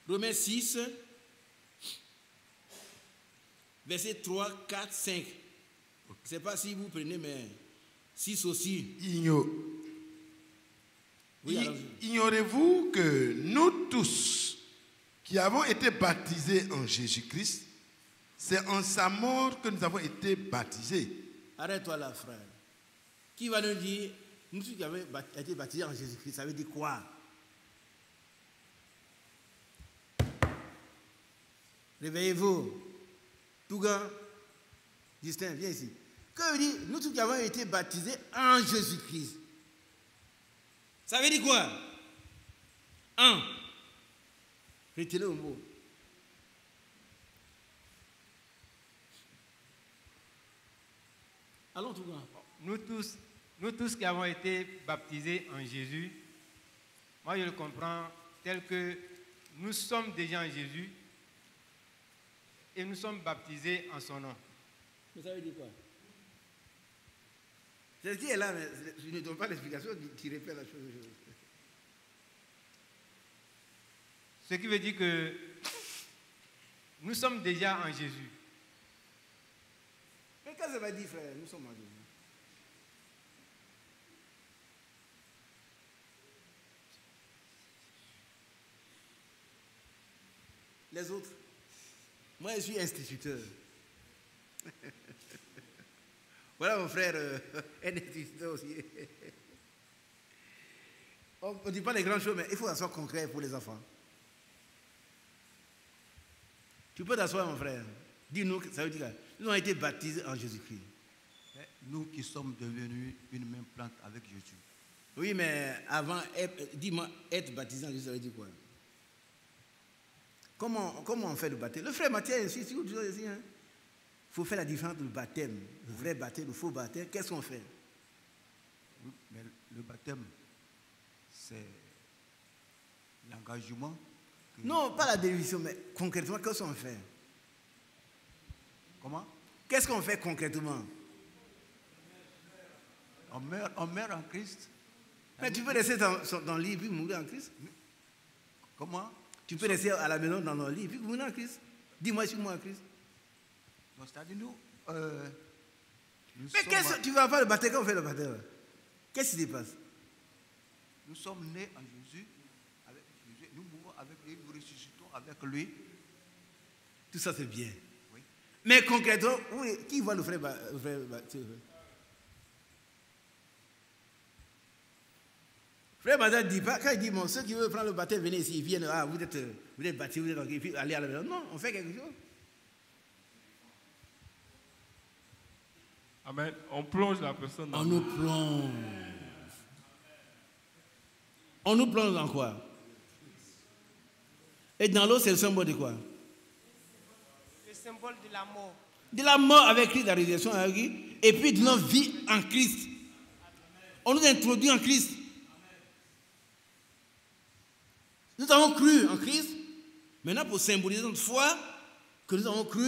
Romains 6, versets 3, 4, 5. Je ne sais pas si vous prenez, mais 6 aussi. Oui, ignorez-vous que nous tous qui avons été baptisés en Jésus-Christ, c'est en sa mort que nous avons été baptisés. Arrête-toi là, frère. Qui va nous dire, nous tous qui avons été baptisés en Jésus-Christ, ça veut dire quoi? Réveillez-vous. Tougan, Justin, viens ici. Que veut dire, nous tous qui avons été baptisés en Jésus-Christ? Ça veut dire quoi? Retenez au mot. Allons, Tougan. Nous tous qui avons été baptisés en Jésus, moi je le comprends tel que nous sommes déjà en Jésus et nous sommes baptisés en son nom. Mais ça veut dire quoi? C'est ce qui est là, mais je ne donne pas l'explication, tu répètes la chose. Ce qui veut dire que nous sommes déjà en Jésus. Mais qu'est-ce que ça veut dire, frère? Nous sommes en Jésus. Les autres? Moi, je suis instituteur. Voilà mon frère, un instituteur aussi. On ne dit pas les grandes choses, mais il faut que ça soit concret pour les enfants. Tu peux t'asseoir, mon frère. Dis-nous, ça veut dire que nous avons été baptisés en Jésus-Christ. Nous qui sommes devenus une même plante avec Jésus. Oui, mais avant, dis-moi, être baptisé en Jésus, ça veut dire quoi? Comment on fait le baptême? Le frère Mathieu insiste toujours ici. Il faut faire la différence entre le baptême, le vrai baptême, le faux baptême. Qu'est-ce qu'on fait? Oui, mais le baptême, c'est l'engagement. Non, pas la déviation, mais concrètement, qu'est-ce qu'on fait? Comment? Qu'est-ce qu'on fait concrètement? On meurt en Christ. Mais tu peux rester dans le lit et puis mourir en Christ? Comment? Tu peux rester à la maison dans le lit et puis mourir en Christ? Dis-moi, suis-moi en Christ. Donc, c'est-à-dire nous mais qu'est-ce que tu vas faire le baptême? Quand on fait le baptême, qu'est-ce qui se passe? Nous sommes nés en Jésus, avec Jésus, nous mourons avec lui, nous ressuscitons avec lui. Tout ça c'est bien. Oui. Mais concrètement, oui, qui va le faire baptême? Frère Mazal dit pas, quand il dit, bon, ceux qui veulent prendre le baptême, venez ici, ils viennent, ah, vous êtes baptisés, vous êtes OK, puis allez à la maison. Non, on fait quelque chose. Amen. On plonge la personne dans On nous plonge. On nous plonge dans quoi? Et dans l'eau, c'est le symbole de quoi? Le symbole de la mort. De la mort avec Christ, la résurrection avec Christ, et puis de notre vie en Christ. On nous introduit en Christ. Nous avons cru en Christ. Maintenant, pour symboliser notre foi, que nous avons cru,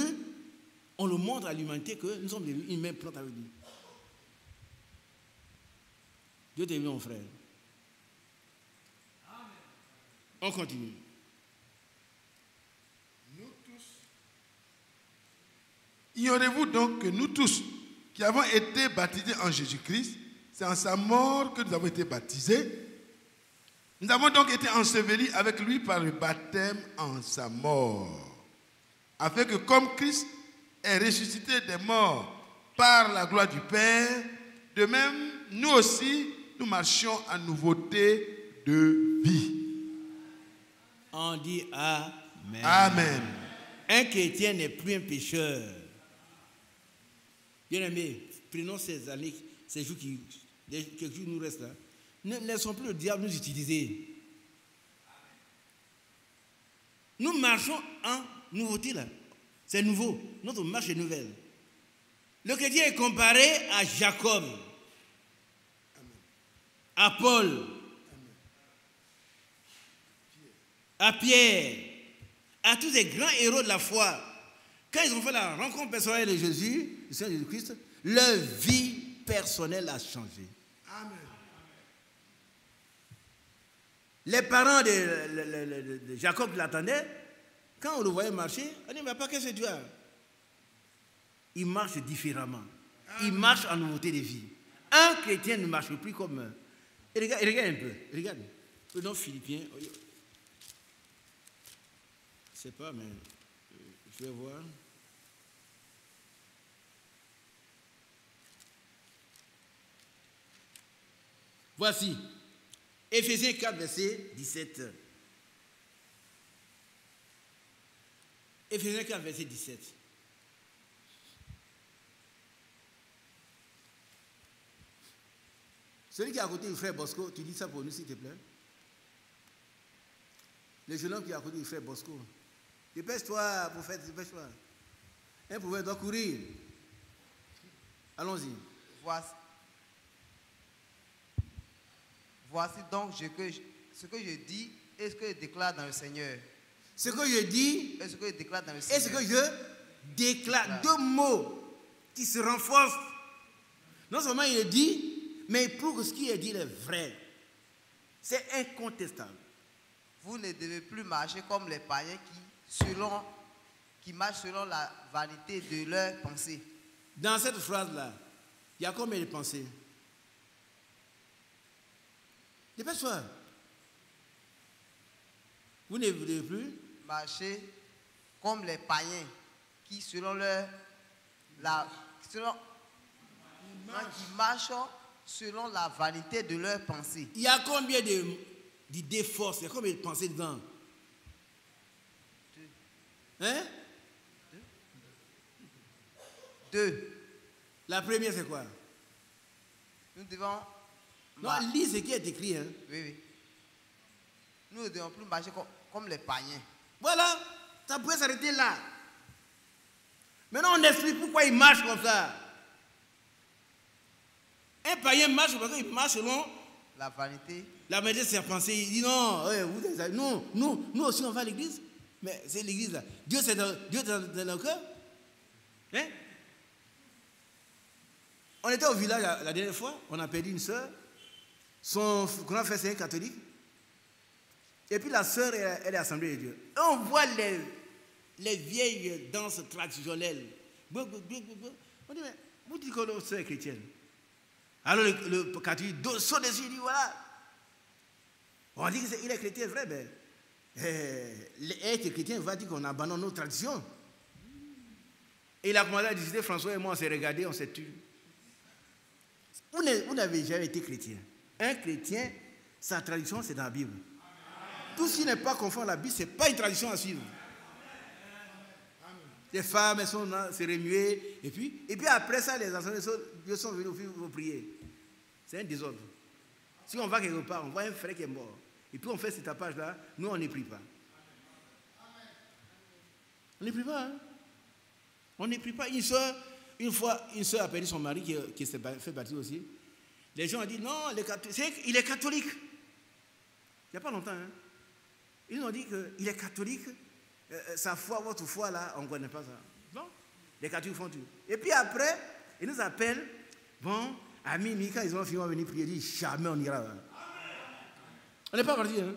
on le montre à l'humanité que nous sommes devenus une même plante avec lui. Dieu t'aime, mon frère. On continue. Nous tous. Ignorez-vous donc que nous tous, qui avons été baptisés en Jésus-Christ, c'est en sa mort que nous avons été baptisés. Nous avons donc été ensevelis avec lui par le baptême en sa mort, afin que comme Christ est ressuscité des morts par la gloire du Père. De même, nous aussi, nous marchions en nouveauté de vie. On dit Amen. Amen. Un chrétien n'est plus un pécheur. Bien-aimés, prenons ces années, ces jours quelques jours nous restent là. Ne laissons plus le diable nous utiliser. Nous marchons en nouveauté là. C'est nouveau. Notre marche est nouvelle. Le chrétien est comparé à Jacob, à Paul, à Pierre, à tous les grands héros de la foi. Quand ils ont fait la rencontre personnelle de Jésus, du Seigneur Jésus-Christ, leur vie personnelle a changé. Amen. Les parents de Jacob qui l'attendaient, quand on le voyait marcher, on dit, mais pas qu'est-ce que tu as? Il marche différemment. Il marche en nouveauté de vie. Un chrétien ne marche plus comme... Et regarde un peu. Regarde. Prenons Philippiens. Je ne sais pas, mais je vais voir. Voici. Éphésiens 4, verset 17. Éphésiens 4, verset 17. Celui qui est à côté du frère Bosco, tu dis ça pour nous, s'il te plaît. Le jeune homme qui est à côté du frère Bosco. Dépêche-toi, prophète, dépêche-toi. Un prophète doit courir. Allons-y. Voici donc ce que je dis et ce que je déclare dans le Seigneur. Ce que je dis et ce que je déclare dans le Seigneur. Et ce que je déclare. Deux mots qui se renforcent. Non seulement il le dit, mais il prouve que ce qu'il a dit est vrai. C'est incontestable. Vous ne devez plus marcher comme les païens qui marchent selon la vanité de leurs pensées. Dans cette phrase-là, il y a combien de pensées? Dépêche-toi. Vous ne devez plus marcher comme les païens qui, selon qui marchent selon la vanité de leurs pensées. Il y a combien d'idées fausses? Il y a combien de pensées dedans? Hein? Deux. La première, c'est quoi? Nous devons... Non, lis ce qui est écrit. Hein? Oui, oui. Nous ne devons plus marcher comme les païens. Voilà, ça pourrait s'arrêter là. Maintenant, on explique pourquoi il marche comme ça. Un païen marche parce qu'il marche selon la vanité. La vanité de ses pensées. Il dit non, nous aussi on va à l'église. Mais c'est l'église là. Dieu c'est dans nos cœurs. Hein? On était au village la dernière fois, on a perdu une soeur. Son grand frère c'est un catholique. Et puis la sœur, elle est assemblée de Dieu. Et on voit les vieilles danses traditionnelles. On dit, mais vous dites que notre sœur est chrétienne. Alors le catholique saute dessus, il dit voilà. On dit qu'il est chrétien, vrai, mais être chrétien va dire qu'on abandonne nos traditions. Et il a commencé à discuter, François et moi, on s'est regardés, on s'est tués. Vous n'avez jamais été chrétien. Un chrétien, sa tradition, c'est dans la Bible. Tout ce qui n'est pas conforme à la Bible, ce n'est pas une tradition à suivre. Les femmes, elles sont là, c'est remué. Et puis après ça, les enfants sont venus pour prier. C'est un désordre. Si on va quelque part, on voit un frère qui est mort. Et puis on fait cet tapage-là, nous on ne prie pas. On ne prie pas. Hein? On ne prie pas. Une fois, une soeur a perdu son mari qui s'est fait baptiser aussi. Les gens ont dit non, il est catholique. Il n'y a pas longtemps. Hein? Ils ont dit qu'il est catholique. Sa foi, votre foi là, on ne connaît pas ça. Non. Les catholiques font tout. Et puis après, ils nous appellent. Bon, à minuit, quand ils ont fini, on va venir prier. Ils disent jamais on ira. Hein? On n'est pas parti. Hein?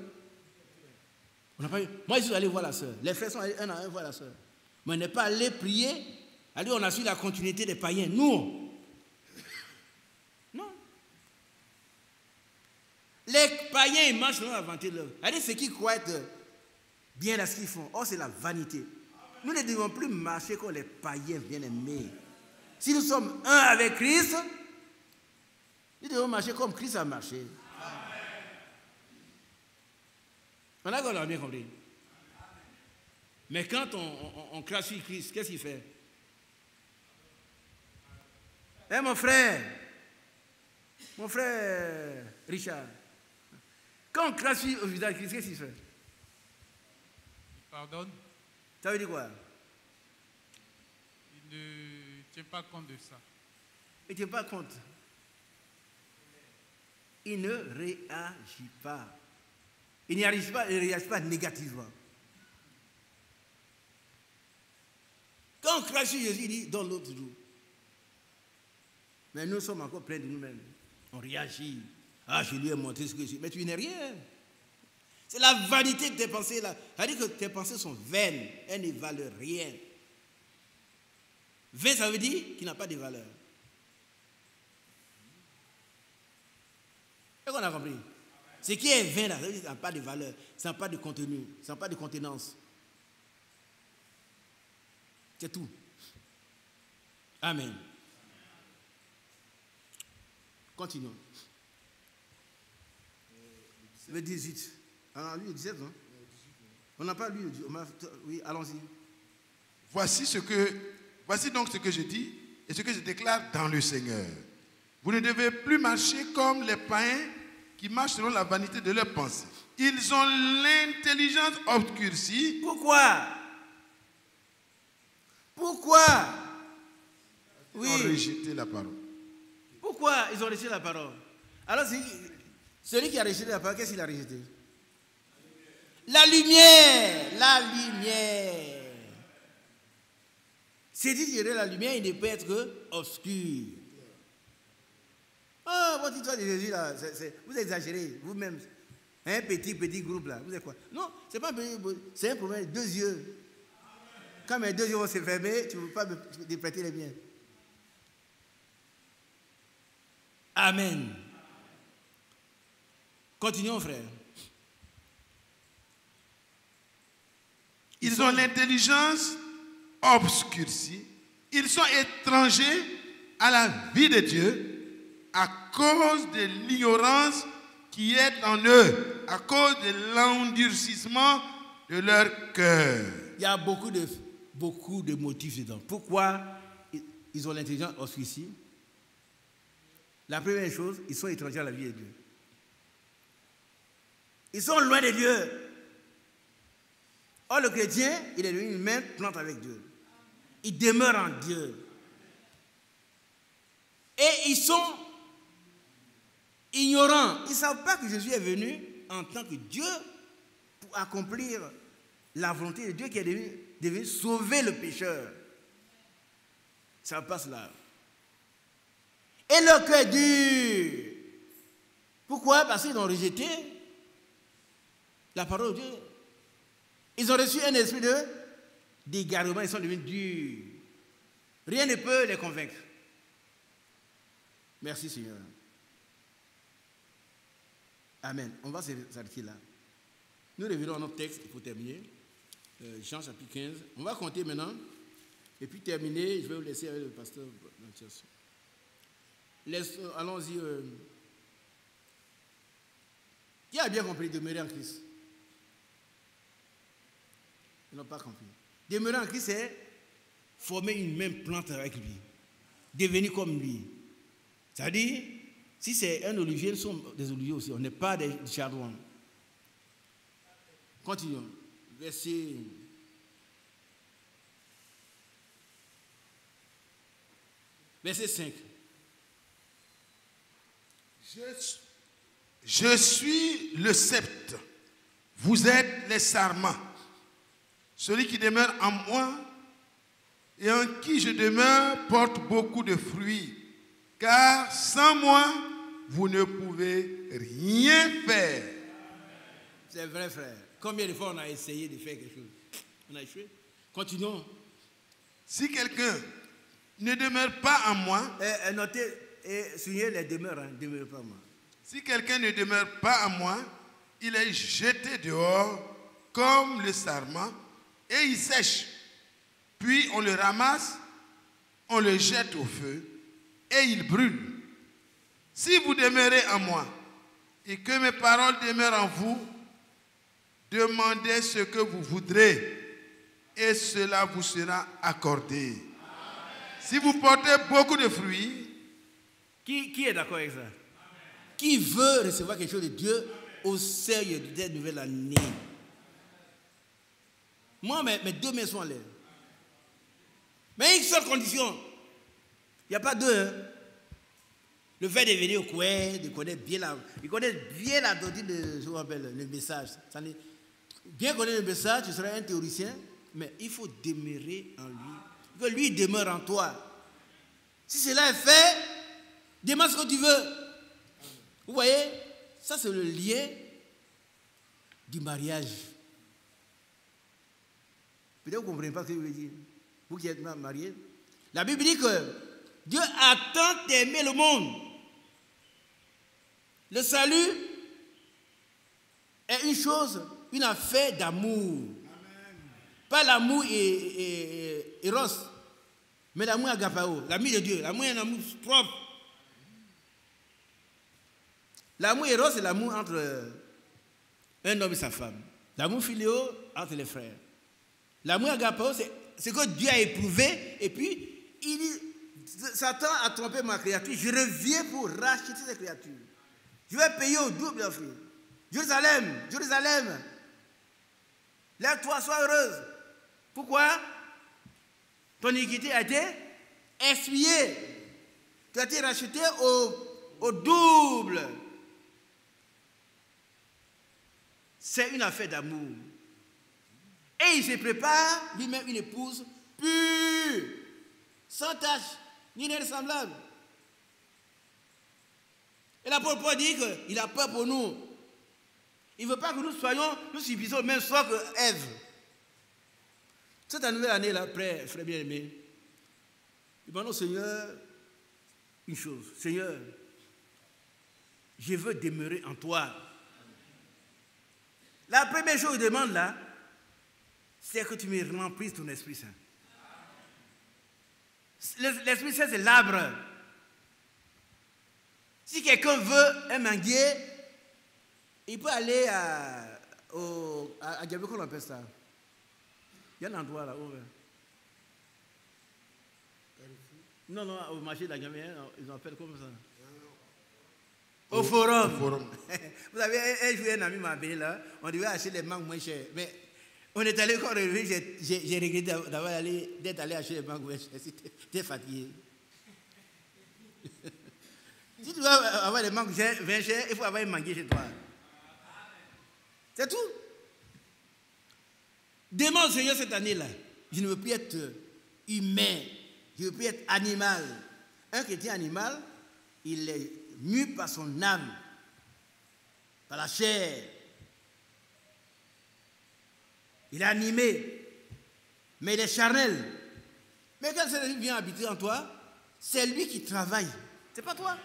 On n'a pas eu. Moi, je suis allé voir la soeur. Les frères sont allés un à un voir la soeur. Mais on n'est pas allé prier. Allez, on a su la continuité des païens. Nous. Non. Les païens, ils marchent dans la vanité de l'œuvre. Allez, ceux qui croient être bien à ce qu'ils font. Oh, c'est la vanité. Nous ne devons plus marcher comme les païens bien-aimés. Si nous sommes un avec Christ, nous devons marcher comme Christ a marché. On a bien compris. Mais quand on crache sur Christ, qu'est-ce qu'il fait? Eh mon frère Richard, quand on crache au visage de Christ, qu'est-ce qu'il fait? Il pardonne. Ça veut dire quoi? Il ne tient pas compte de ça. Il ne tient pas compte. Il ne réagit pas. Il n'y arrive pas, il ne réagit pas négativement. Quand on crache sur Jésus, il dit dans l'autre jour. Mais nous sommes encore pleins de nous-mêmes. On réagit. Ah, je lui ai montré ce que je suis. Mais tu n'es rien. C'est la vanité de tes pensées là. C'est-à-dire que tes pensées sont vaines. Elles ne valent rien. Vain, ça veut dire qu'il n'a pas de valeur. Est-ce qu'on a compris? Ce qui est vain là, ça veut dire que ça n'a pas de valeur. Ça n'a pas de contenu. Ça n'a pas de contenance. C'est tout. Amen. Continuons. Le 18. Alors, lui, le 17, non? On n'a pas lu. Oui, allons-y. Voici donc ce que je dis et ce que je déclare dans le Seigneur. Vous ne devez plus marcher comme les païens qui marchent selon la vanité de leurs pensées. Ils ont l'intelligence obscurcie. Pourquoi? Oui. Ils ont rejeté la parole. Pourquoi ils ont rejeté la parole? Alors, celui qui a rejeté la parole, qu'est-ce qu'il a rejeté? La lumière. La lumière. C'est dit qu'il y a la lumière, il ne peut être obscur. Oh, votre histoire de Jésus, là, vous exagérez, vous-même. Un petit groupe, là. Vous êtes quoi? Non, c'est pas un petit groupe, c'est un problème de 2 yeux. Quand mes 2 yeux vont se fermer, tu ne peux pas me prêter les miens. Amen. Continuons, frère. Ils ont l'intelligence obscurcie. Ils sont étrangers à la vie de Dieu à cause de l'ignorance qui est en eux, à cause de l'endurcissement de leur cœur. Il y a beaucoup de motifs dedans. Pourquoi ils ont l'intelligence obscurcie? La première chose, ils sont étrangers à la vie de Dieu. Ils sont loin de Dieu. Or, le chrétien, il est devenu une même plante avec Dieu. Il demeure en Dieu. Et ils sont ignorants. Ils ne savent pas que Jésus est venu en tant que Dieu pour accomplir la volonté de Dieu qui est devenu sauver le pécheur. Ça passe là. Et leur cœur est dur. Pourquoi? Parce qu'ils ont rejeté la parole de Dieu. Ils ont reçu un esprit d'égarement, ils sont devenus durs. Rien ne peut les convaincre. Merci Seigneur. Amen. On va s'arrêter là. Nous revenons à notre texte pour terminer. Jean chapitre 15. On va compter maintenant. Et puis terminer, je vais vous laisser avec le pasteur Mathias. Allons-y. Qui a bien compris demeurer en Christ? Ils n'ont pas compris. Demeurer en Christ, c'est former une même plante avec lui. Devenir comme lui. C'est-à-dire, si c'est un olivier, nous sommes des oliviers aussi. On n'est pas des chardons. Continuons. Verset 5. Je suis le sceptre. Vous êtes les sarments. Celui qui demeure en moi et en qui je demeure porte beaucoup de fruits. Car sans moi, vous ne pouvez rien faire. C'est vrai, frère. Combien de fois on a essayé de faire quelque chose? On a échoué. Continuons. Si quelqu'un ne demeure pas en moi... Notez et soulignez les demeures. Hein, demeure pas en moi. Si quelqu'un ne demeure pas en moi, il est jeté dehors comme le sarment et il sèche. Puis on le ramasse on le jette au feu et il brûle. Si vous demeurez en moi et que mes paroles demeurent en vous, demandez ce que vous voudrez et cela vous sera accordé. Amen. Si vous portez beaucoup de fruits, qui est d'accord avec ça? Amen. Qui veut recevoir quelque chose de Dieu au sérieux de cette nouvelle année? Moi, mes deux mains sont en l'air. Mais une seule condition. Il n'y a pas deux. Hein. Le fait de venir au coin, de connaître bien la doctrine de ce qu'on appelle le message. Bien connaître le message, tu seras un théoricien, mais il faut demeurer en lui. Que lui demeure en toi. Si cela est fait, demande ce que tu veux. Vous voyez, ça c'est le lien du mariage. Peut-être que vous ne comprenez pas ce que je veux dire. Vous qui êtes mariés. La Bible dit que Dieu a tant aimé le monde. Le salut est une chose, une affaire d'amour. Pas l'amour Eros, mais l'amour agapao, l'amour de Dieu. L'amour est un amour propre. L'amour Eros, c'est l'amour entre un homme et sa femme. L'amour philéo, entre les frères. L'amour agapao, c'est ce que Dieu a éprouvé, et puis il dit, Satan a trompé ma créature, je reviens pour racheter cette créature. Je vais payer au double, frère. Jérusalem, Jérusalem, lève-toi, sois heureuse. Pourquoi? Ton iniquité a été essuyée. Tu as été racheté au double. C'est une affaire d'amour. Et il se prépare lui-même une épouse pure, sans tache, ni rien de semblable. Et l'apôtre Paul dit qu'il a peur pour nous. Il ne veut pas que nous subissions le même sort que Ève. Cette nouvelle année-là, frère bien-aimé, demandons au Seigneur une chose. Seigneur, je veux demeurer en toi. La première chose que je demande là, c'est que tu me remplisses ton Esprit Saint. L'Esprit Saint, c'est l'arbre. Si quelqu'un veut un manguier, il peut aller à Gabé, comment on appelle ça? Il y a un endroit là où. Non, au marché de la Gambie, ils appellent comme ça. Au forum. Vous savez, un jour, un ami m'a appelé là, on devait acheter les mangues moins chers. Mais on est allé quand on est revenu, j'ai regretté d'être allé acheter les mangues moins chers. J'étais fatigué. Si tu veux avoir les mangues 20 chers, il faut avoir un manguier chez toi. C'est tout. Demande au Seigneur cette année-là. Je ne veux plus être humain. Je ne veux plus être animal. Un chrétien animal, il est mu par son âme, par la chair. Il est animé, mais il est charnel. Mais quand celui vient habiter en toi, c'est lui qui travaille. C'est pas toi.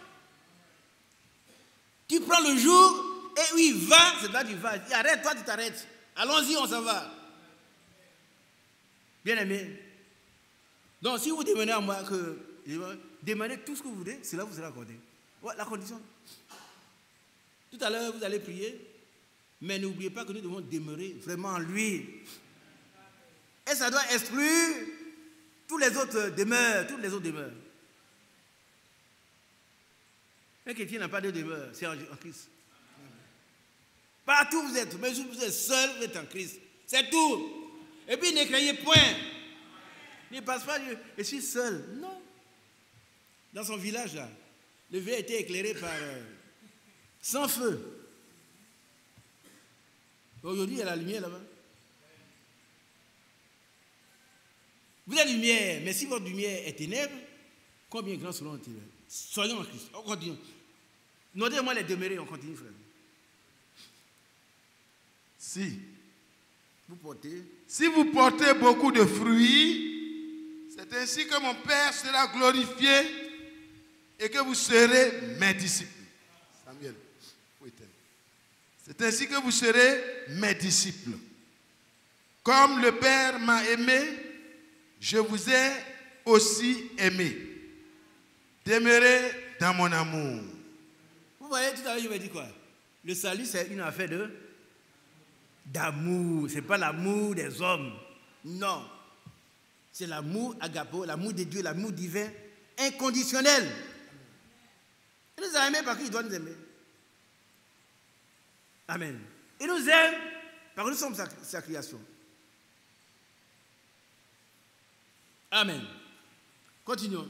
Tu prends le jour et où il va, c'est là que tu vas. Il arrête, toi tu t'arrêtes. Allons-y, on s'en va. Bien aimé. Donc si vous demandez à moi que demandez tout ce que vous voulez, cela vous sera accordé. Voilà la condition. Tout à l'heure, vous allez prier, mais n'oubliez pas que nous devons demeurer vraiment en lui. Et ça doit exclure toutes les autres demeures. Un chrétien n'a pas de demeure, c'est en Christ. Partout où vous êtes, même si vous êtes seul, vous êtes en Christ. C'est tout. Et puis ne craignez point. Ne passe pas, je suis seul. Non. Dans son village, là, le village était éclairé par sans feu. Aujourd'hui, il y a la lumière là-bas. Vous êtes lumière, mais si votre lumière est ténèbre, combien grand seront les ténèbres? Soyons en Christ. On continue. Notez-moi les demeurer, on continue, frère. Si vous portez beaucoup de fruits, c'est ainsi que mon Père sera glorifié et que vous serez mes disciples. Samuel, c'est ainsi que vous serez mes disciples. Comme le Père m'a aimé, je vous ai aussi aimé. Demeurez dans mon amour. Vous voyez, tout à l'heure, je me dis quoi? Le salut, c'est une affaire d'amour. Ce n'est pas l'amour des hommes. Non. C'est l'amour agapo, l'amour de Dieu, l'amour divin, inconditionnel. Il nous a aimés parce qu'il doit nous aimer. Amen. Il nous aime parce que nous sommes sa création. Amen. Continuons.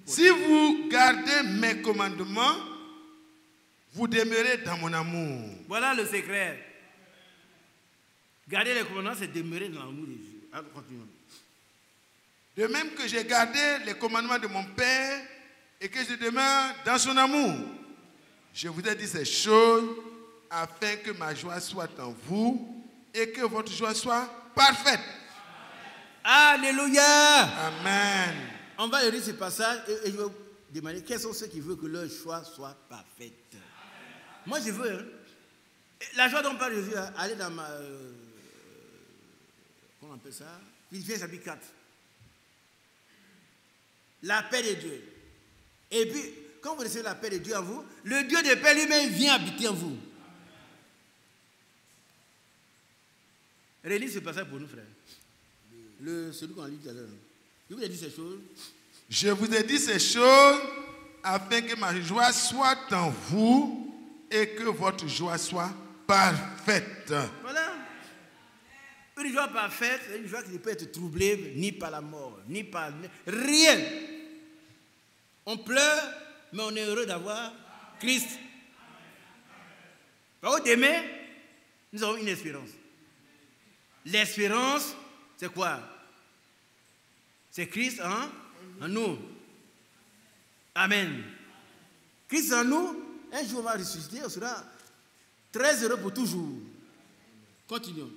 Si vous gardez mes commandements, vous demeurez dans mon amour. Voilà le secret. Garder les commandements, c'est demeurer dans l'amour de Dieu. Alors, continuons. De même que j'ai gardé les commandements de mon Père et que je demeure dans son amour. Je vous ai dit ces choses afin que ma joie soit en vous et que votre joie soit parfaite. Alléluia. Amen. On va lire ce passage et je vais vous demander quels sont ceux qui veulent que leur joie soit parfaite. Moi, je veux. Hein. La joie dont parle Jésus, aller dans ma... comment on appelle ça? Philippiens chapitre 4. La paix de Dieu. Et puis, quand vous recevez la paix de Dieu en vous, le Dieu de paix lui-même vient habiter en vous. Relis ce passage pour nous, frère. Celui qu'on a lu tout à l'heure. Je vous ai dit ces choses. Je vous ai dit ces choses afin que ma joie soit en vous et que votre joie soit parfaite. Voilà. Une joie parfaite, c'est une joie qui ne peut être troublée ni par la mort, ni par rien. On pleure, mais on est heureux d'avoir Christ. Par contre, demain, nous avons une espérance. L'espérance, c'est quoi? C'est Christ en nous. Amen. Christ en nous, un jour on va ressusciter, on sera très heureux pour toujours. Continuons.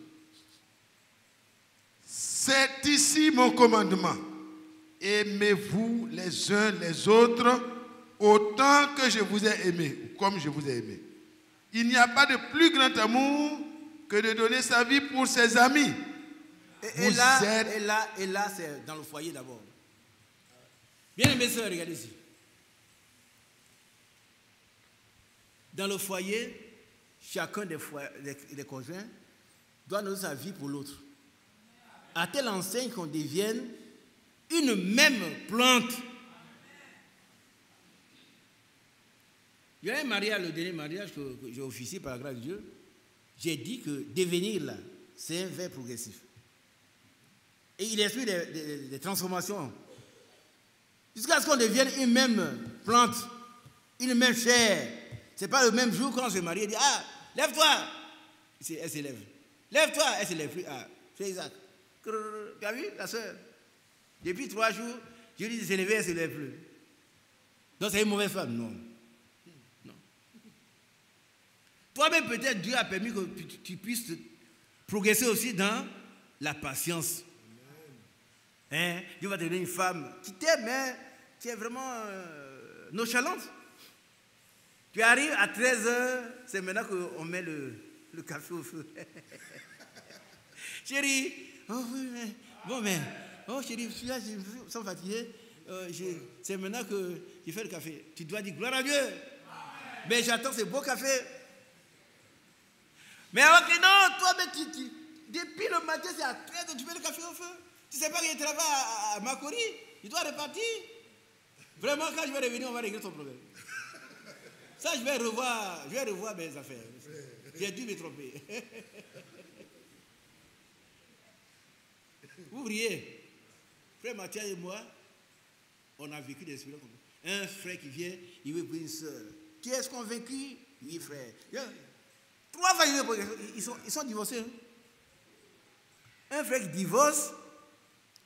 C'est ici mon commandement. Aimez-vous les uns les autres autant que je vous ai aimé, comme je vous ai aimé. Il n'y a pas de plus grand amour que de donner sa vie pour ses amis. Et là, c'est dans le foyer d'abord. Bien aimés sœurs, regardez ici. Dans le foyer, chacun des conjoints doit donner sa vie pour l'autre. À telle enseigne qu'on devienne une même plante. Il y a un mariage, le dernier mariage que j'ai officié par la grâce de Dieu. J'ai dit que devenir là, c'est un verbe progressif. Et il explique des transformations. Jusqu'à ce qu'on devienne une même plante, une même chair. Ce n'est pas le même jour quand on se marie, elle dit, ah, lève-toi. Elle se lève. Lève-toi, elle se lève plus. Ah, c'est Isaac. Tu as vu, la soeur? Depuis 3 jours, je lui dis de se lever, elle ne se lève plus. Donc c'est une mauvaise femme? Non. Non. Toi-même, peut-être, Dieu a permis que tu puisses progresser aussi dans la patience. Hein? Dieu va te donner une femme qui t'aime, mais qui est vraiment nonchalante. Tu arrives à 13h, c'est maintenant qu'on met le café au feu. Chérie, oh oui, mais, bon, mais, oh chérie, je me sens fatigué. C'est maintenant que je fais le café. Tu dois dire gloire à Dieu. Mais j'attends ce beau café. Mais alors que non, toi, mais depuis le matin, c'est à 13h, tu mets le café au feu. Tu ne sais pas que je travaille à Makori, tu dois repartir. Vraiment, quand je vais revenir, on va régler ton problème. Ça, je vais revoir mes affaires. J'ai dû me tromper. Vous riez. Frère Mathieu et moi, on a vécu des expériences comme ça. Un frère qui vient, il veut prendre une soeur. Tu es convaincu? Oui, frère. 3 fois, ils sont divorcés. Hein? Un frère qui divorce,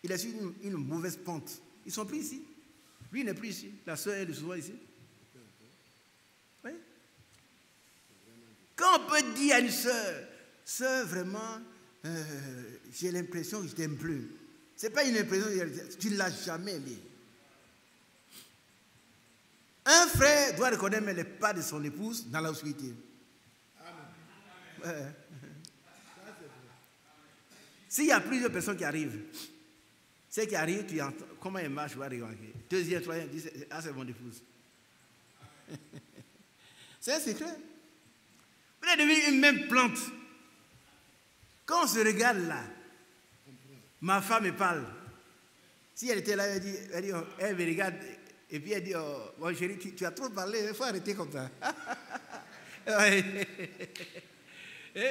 il a su une mauvaise pente. Ils ne sont plus ici. Lui, il n'est plus ici. La soeur, elle est souvent ici. Oui. Quand on peut dire à une soeur, vraiment, j'ai l'impression que je ne t'aime plus. Ce n'est pas une impression, tu ne l'as jamais aimé. Un frère doit reconnaître les pas de son épouse dans l'obscurité. S'il y a plusieurs personnes qui arrivent, Ce qui arrive, tu entends comment elle marche, tu vas remarquer. Deuxième, troisième, ah, c'est mon épouse. C'est un secret. Vous êtes devenu une même plante. Quand on se regarde là, ma femme me parle. Si elle était là, elle me regarde, et puis elle dit, oh, bon chérie, tu as trop parlé, il faut arrêter comme ça. Et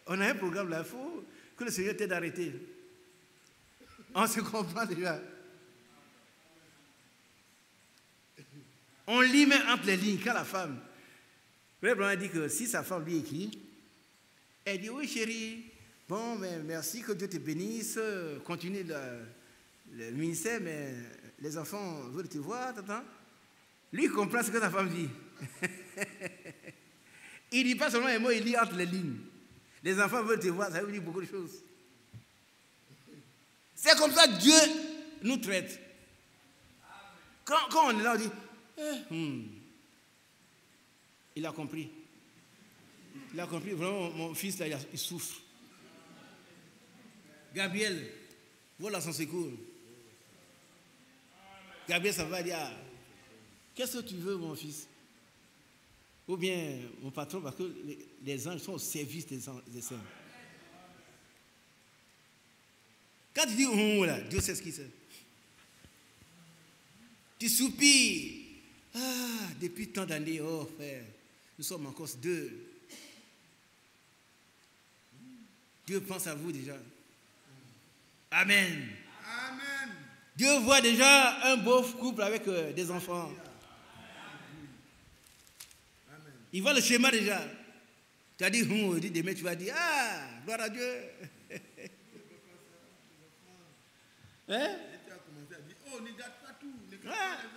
on a un programme là, il faut que le Seigneur t'aide à arrêter. On se comprend déjà. On lit même entre les lignes, quand la femme, Frère Branham dit que si sa femme lui écrit, elle dit, oui chérie, bon, mais merci, que Dieu te bénisse, continue le ministère, mais les enfants veulent te voir, t'entends? Lui, il comprend ce que sa femme dit. Il ne dit pas seulement un mot, il lit entre les lignes. Les enfants veulent te voir, ça veut dire beaucoup de choses. C'est comme ça que Dieu nous traite. Quand on est là, on dit, il a compris. Il a compris, vraiment, mon fils, là, il souffre. Gabriel, voilà son secours. Gabriel, ça va dire, qu'est-ce que tu veux, mon fils? Ou bien, mon patron, parce que les anges sont au service des saints. Quand tu dis, là, Dieu sait ce qu'il sait. Tu soupires. Ah, depuis tant d'années, oh frère, nous sommes encore deux. Dieu pense à vous déjà. Amen. Amen. Dieu voit déjà un beau couple avec des enfants. Amen. Il voit le schéma déjà. Tu as dit, demain tu vas dire, ah, gloire à Dieu. Hein? Et tu as commencé à dire, oh, ne gâte pas tout.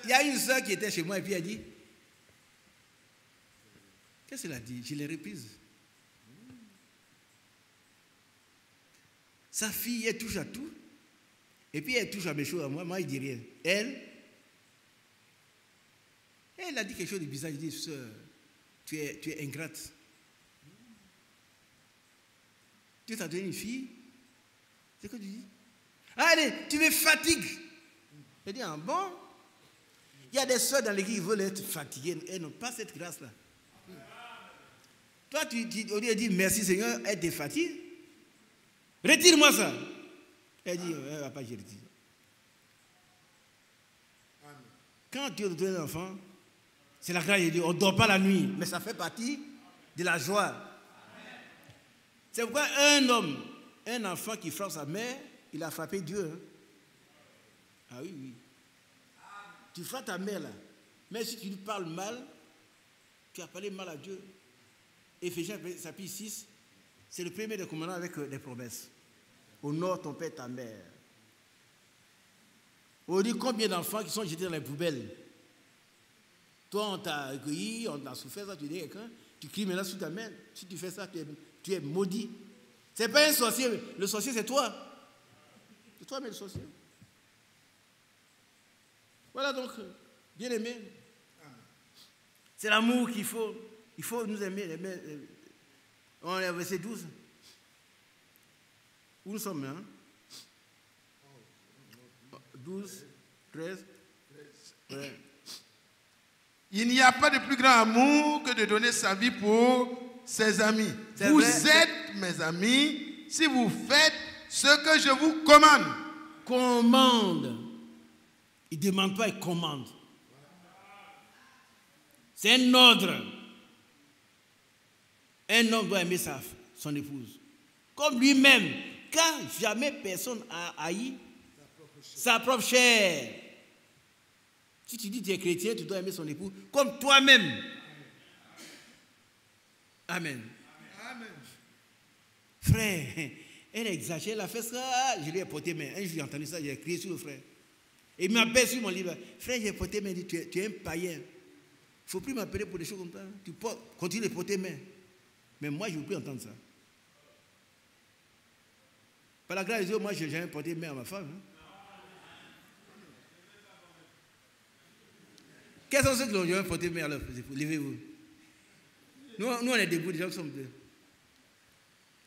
Il y a une soeur qui était chez moi et puis elle dit, qu'est-ce qu'elle a dit? Je l'ai reprise. Sa fille, elle touche à tout. Et puis elle touche à mes choses à moi. Moi, il ne dit rien. Elle a dit quelque chose de bizarre. Je dis, sœur, tu es ingrate. Dieu t'a donné une fille. C'est quoi tu dis? Allez, tu me fatigues. Elle dit, ah bon? Il y a des sœurs dans l'église qui veulent être fatiguées. Elles n'ont pas cette grâce-là. Toi, au lieu de dire merci Seigneur, elle te fatigue. Retire-moi ça. Elle dit, elle ne va pas, je retire. Quand Dieu nous donne un enfant, c'est la grâce de Dieu. On ne dort pas la nuit, mais ça fait partie de la joie. C'est pourquoi un enfant qui frappe sa mère, il a frappé Dieu. Hein? Ah oui, oui. Tu frappes ta mère là. Mais si tu lui parles mal, tu as parlé mal à Dieu. Éphésiens chapitre 6, c'est le premier des commandements avec des promesses. Honore ton père et ta mère. On dit combien d'enfants qui sont jetés dans les poubelles. Toi, on t'a accueilli, on t'a souffert, ça, tu dis quelqu'un, tu cries maintenant sous ta main. Si tu fais ça, tu es maudit. Ce n'est pas un sorcier, le sorcier c'est toi. C'est toi, mais le sorcier. Voilà donc, bien aimé. C'est l'amour qu'il faut. Il faut nous aimer. On est au verset 12. Où nous sommes, hein? 12, 13. Ouais. Il n'y a pas de plus grand amour que de donner sa vie pour ses amis. Vous êtes mes amis si vous faites ce que je vous commande. Commande. Il ne demande pas, il commande. C'est un ordre. Un homme doit aimer son épouse. Comme lui-même. Car jamais personne a haï sa propre chair. Si tu dis que tu es chrétien, tu dois aimer son époux comme toi-même. Amen. Amen. Frère, elle exagère, elle a fait ça, je lui ai porté main. Un jour, j'ai entendu ça, j'ai crié sur le frère. Et il m'appelle sur mon livre. Frère, j'ai porté main, il dit, tu es un païen. Il ne faut plus m'appeler pour des choses comme ça. Tu continues de porter main. Mais moi, je ne veux plus entendre ça. Par la grâce de Dieu, moi, je n'ai jamais porté main à ma femme. Hein. Quels sont ceux qui n'ont jamais porté main à leur époux? Levez-vous. Nous, on est debout, déjà, nous sommes deux.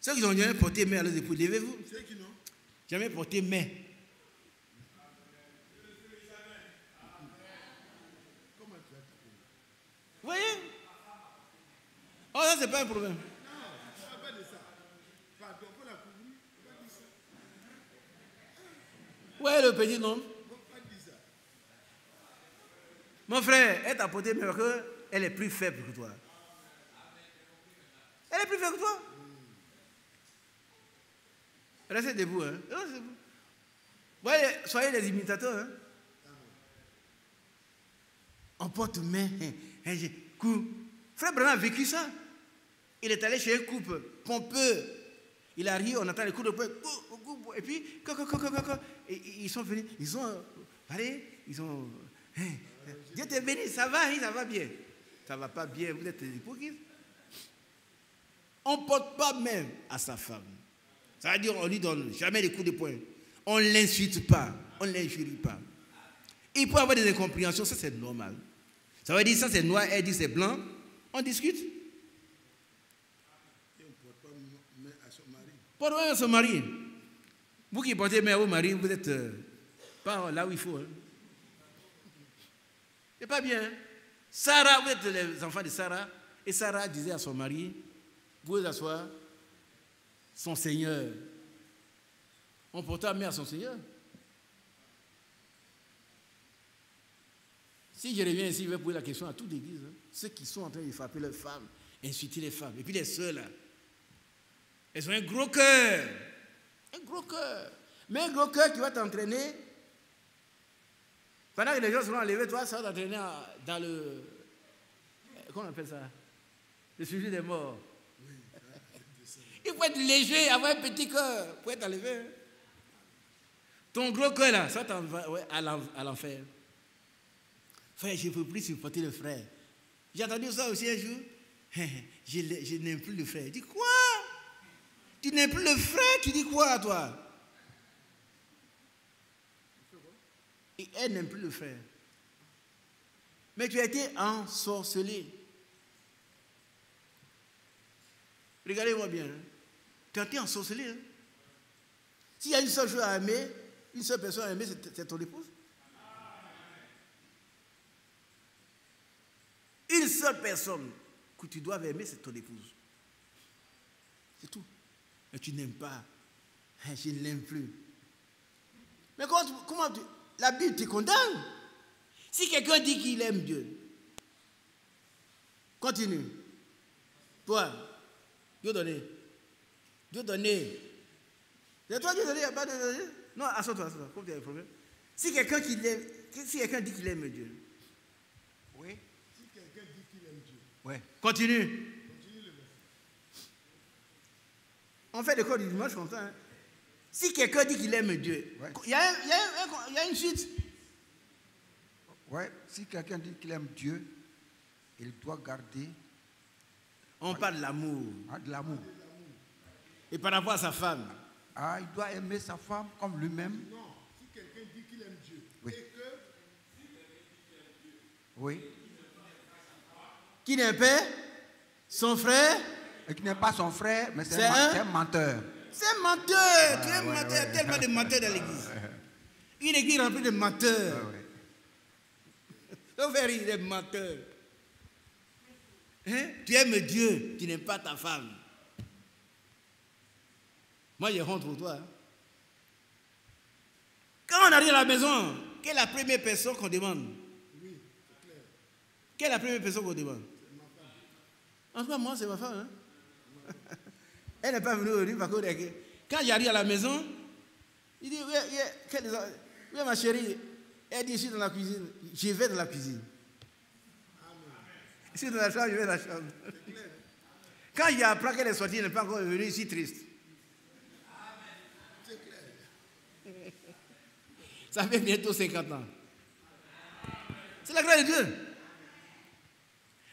Ceux qui n'ont jamais porté main à leurs époux, levez-vous. Ceux qui n'ont jamais porté main. c'est pas un problème. Ouais, le petit nom. Mon frère, elle t'a porté, mais elle est plus faible que toi. Elle est plus faible que toi. Restez debout. Hein. Voyez, soyez les imitateurs. Hein. On porte main. Coup. Frère Branham a vécu ça. Il est allé chez un couple pompeux. Il arrive, on entend les coups de poing. Et puis, et ils sont venus. Ils ont. Allez, ils ont. Dieu te bénisse, ça va bien. Ça ne va pas bien, vous êtes hypocrite. On ne porte pas main à sa femme. Ça veut dire on ne lui donne jamais les coups de poing. On ne l'insulte pas, on ne l'injurie pas. Il peut y avoir des incompréhensions, ça c'est normal. Ça veut dire ça c'est noir, elle dit c'est blanc. On discute. Et on ne porte pas main à son mari. Porte main à son mari. Vous qui portez main à vos maris, vous êtes pas là où il faut. Hein. C'est pas bien. Hein? Sarah, vous êtes les enfants de Sarah. Et Sarah disait à son mari, vous vous asseoir, son Seigneur. On portait la main à son Seigneur. Si je reviens ici, je vais poser la question à toute l'église. Hein. Ceux qui sont en train de frapper leurs femmes, insulter les femmes. Et puis les sœurs là. Elles ont un gros cœur. Un gros cœur. Mais un gros cœur qui va t'entraîner. Pendant que les gens seront enlevés, toi, ça va t'entraîner dans le. Comment on appelle ça? Le sujet des morts. Oui, il faut être léger, avoir un petit cœur pour être enlevé. Hein. Ton gros cœur là, ça t'envoie à l'enfer. Frère, je ne peux plus supporter le frère. J'ai entendu ça aussi un jour. Je n'aime plus le frère. Je dis quoi? Tu n'aimes plus le frère? Tu dis quoi toi? Et elle n'aime plus le frère. Mais tu as été ensorcelé. Regardez-moi bien. Hein. Tu as été ensorcelé. Hein. S'il y a une seule chose à aimer, une seule personne à aimer, c'est ton épouse. Une seule personne que tu dois aimer, c'est ton épouse. C'est tout. Mais tu n'aimes pas. Je ne l'aime plus. Mais comment tu... La Bible te condamne. Si quelqu'un dit qu'il aime Dieu, continue. Toi, Dieu donné. Dieu donné. C'est toi Dieu donné, il n'y a pas de donné. Non, assois-toi. Comme tu as un problème. Si quelqu'un dit qu'il aime Dieu. Oui. Si quelqu'un dit qu'il aime Dieu. Oui. Continue. On fait le code du dimanche comme ça. Hein. Si quelqu'un dit qu'il aime Dieu, il y a une suite. Oui, si quelqu'un dit qu'il aime Dieu, il doit garder. On parle de l'amour. Ah, de l'amour. Et par rapport à sa femme. Ah, il doit aimer sa femme comme lui-même. Non, si quelqu'un dit qu'il aime Dieu. Oui. Et que... Oui. Qui n'aime pas son frère. Et qui n'aime pas son frère, mais c'est un menteur. C'est un menteur. Tu es un menteur. Il y a tellement de menteurs dans l'église. Une église remplie de menteurs. On fait rire des menteurs. Hein? Tu aimes Dieu, tu n'aimes pas ta femme. Moi, je rentre pour toi. Hein? Quand on arrive à la maison, quelle est la première personne qu'on demande? Oui, c'est clair. Quelle est la première personne qu'on demande? C'est ma femme. En tout cas, moi, c'est ma femme. Hein? Elle n'est pas venue aujourd'hui parce que quand j'arrive à la maison, il dit, oui, ma chérie, elle dit, je suis dans la cuisine, je vais dans la cuisine. Je suis dans la chambre, je vais dans la chambre. Quand j'apprends qu'elle est sortie, elle n'est pas encore venue, je suis triste. C'est clair. Ça fait bientôt 50 ans. C'est la grâce de Dieu.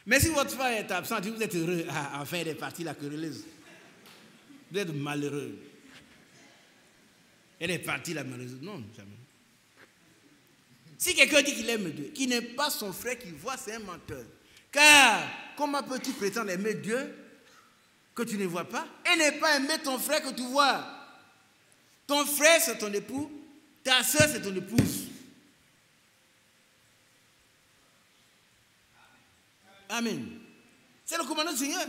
Mais si votre femme est absente, vous êtes heureux, enfin elle est partie la querelleuse. Vous êtes malheureux. Elle est partie la malheureuse. Non, jamais. Si quelqu'un dit qu'il aime Dieu, qui n'est pas son frère qui voit, c'est un menteur. Car comment peux-tu prétendre aimer Dieu que tu ne vois pas et ne pas aimer ton frère que tu vois? Ton frère, c'est ton époux. Ta soeur, c'est ton épouse. Amen. C'est le commandement du Seigneur.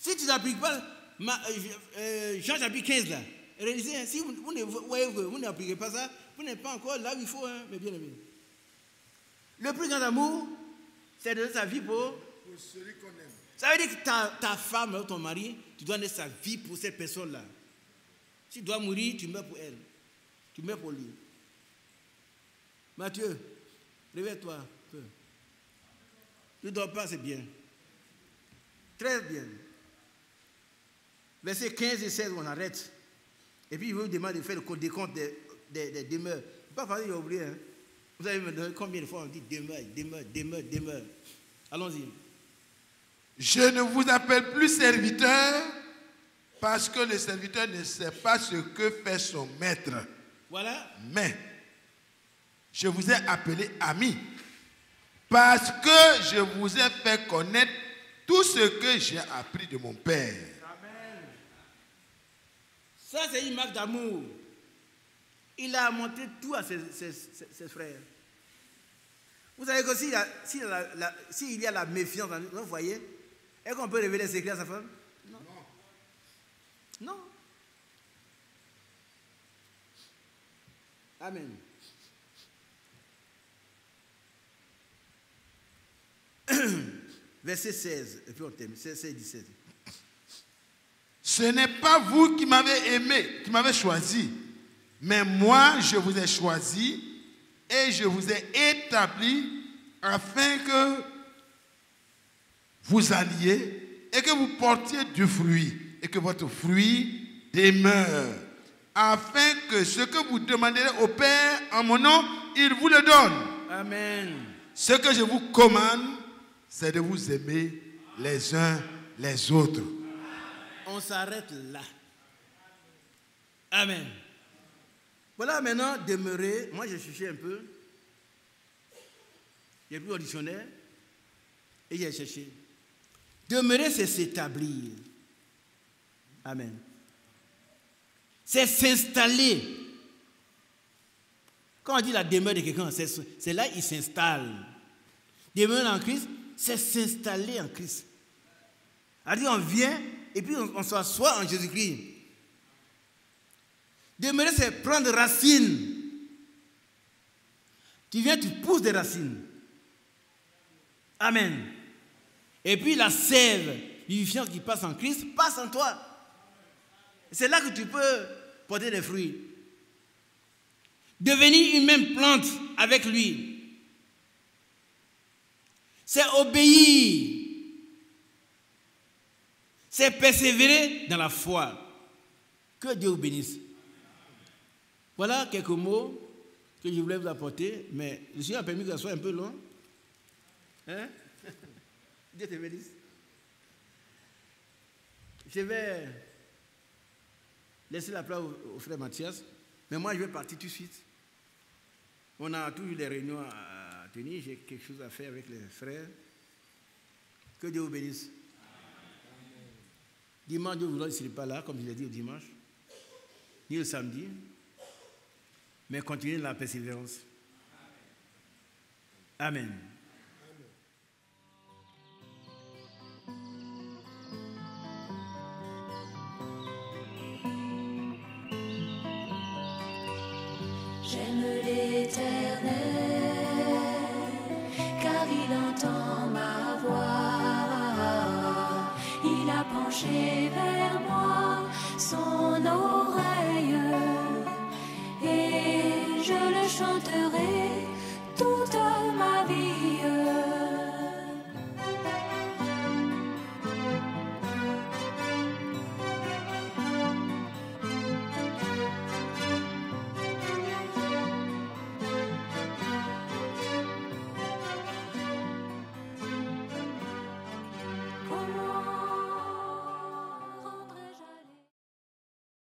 Si tu n'appliques pas Jean chapitre 15 là, réalisez, hein, si vous ne voyez que vous n'appliquez pas ça, vous n'êtes pas encore là où il faut, hein, mes bien-aimés. Le plus grand amour, c'est de donner sa vie pour celui qu'on aime. Ça veut dire que ta femme ou ton mari, tu dois donner sa vie pour cette personne-là. Si tu dois mourir, tu meurs pour elle. Tu meurs pour lui. Mathieu, réveille-toi un peu. Tu ne dors pas, c'est bien. Très bien. Versets 15 et 16, on arrête. Et puis, il vous demande de faire le décompte des demeures. Ce n'est pas facile d'oublier. Hein? Vous savez me donner combien de fois on dit demeure. Allons-y. Je ne vous appelle plus serviteur parce que le serviteur ne sait pas ce que fait son maître. Voilà. Mais je vous ai appelé ami parce que je vous ai fait connaître tout ce que j'ai appris de mon Père. Amen. Ça, c'est une marque d'amour. Il a montré tout à ses frères. Vous savez que s'il y a la méfiance dans notre foyer, est-ce qu'on peut révéler ses secrets à sa femme? Non. Non. Amen. Verset 16, et puis on termine. 16 et 17. Ce n'est pas vous qui m'avez aimé, qui m'avez choisi, mais moi je vous ai choisi et je vous ai établi afin que vous alliez et que vous portiez du fruit et que votre fruit demeure, afin que ce que vous demanderez au Père en mon nom, il vous le donne. Amen. Ce que je vous commande, c'est de vous aimer les uns les autres. On s'arrête là. Amen. Voilà maintenant, demeurer. Moi, j'ai cherché un peu. J'ai pris au dictionnaire et j'ai cherché. Demeurer, c'est s'établir. Amen. C'est s'installer. Quand on dit la demeure de quelqu'un, c'est là qu'il s'installe. Demeurer en Christ, c'est s'installer en Christ. C'est-à-dire on vient et puis on s'assoit en Jésus-Christ. Demeurer, c'est prendre racine. Tu viens, tu pousses des racines. Amen. Et puis la sève vivifiante qui passe en Christ passe en toi. C'est là que tu peux porter des fruits. Devenir une même plante avec lui. C'est obéir. C'est persévérer dans la foi. Que Dieu vous bénisse. Voilà quelques mots que je voulais vous apporter, mais je suis permis que ça soit un peu long. Hein? Dieu te bénisse. Je vais laisser la place au frère Mathias, mais moi je vais partir tout de suite. On a toujours des réunions à tenir, j'ai quelque chose à faire avec les frères. Que Dieu vous bénisse. Dimanche, Dieu vous ne serez pas là, comme je l'ai dit au dimanche, ni le samedi, mais continuez la persévérance. Amen. J'aime l'Éternel, car il entend ma voix. Il a penché vers moi son oreille, et je le chanterai.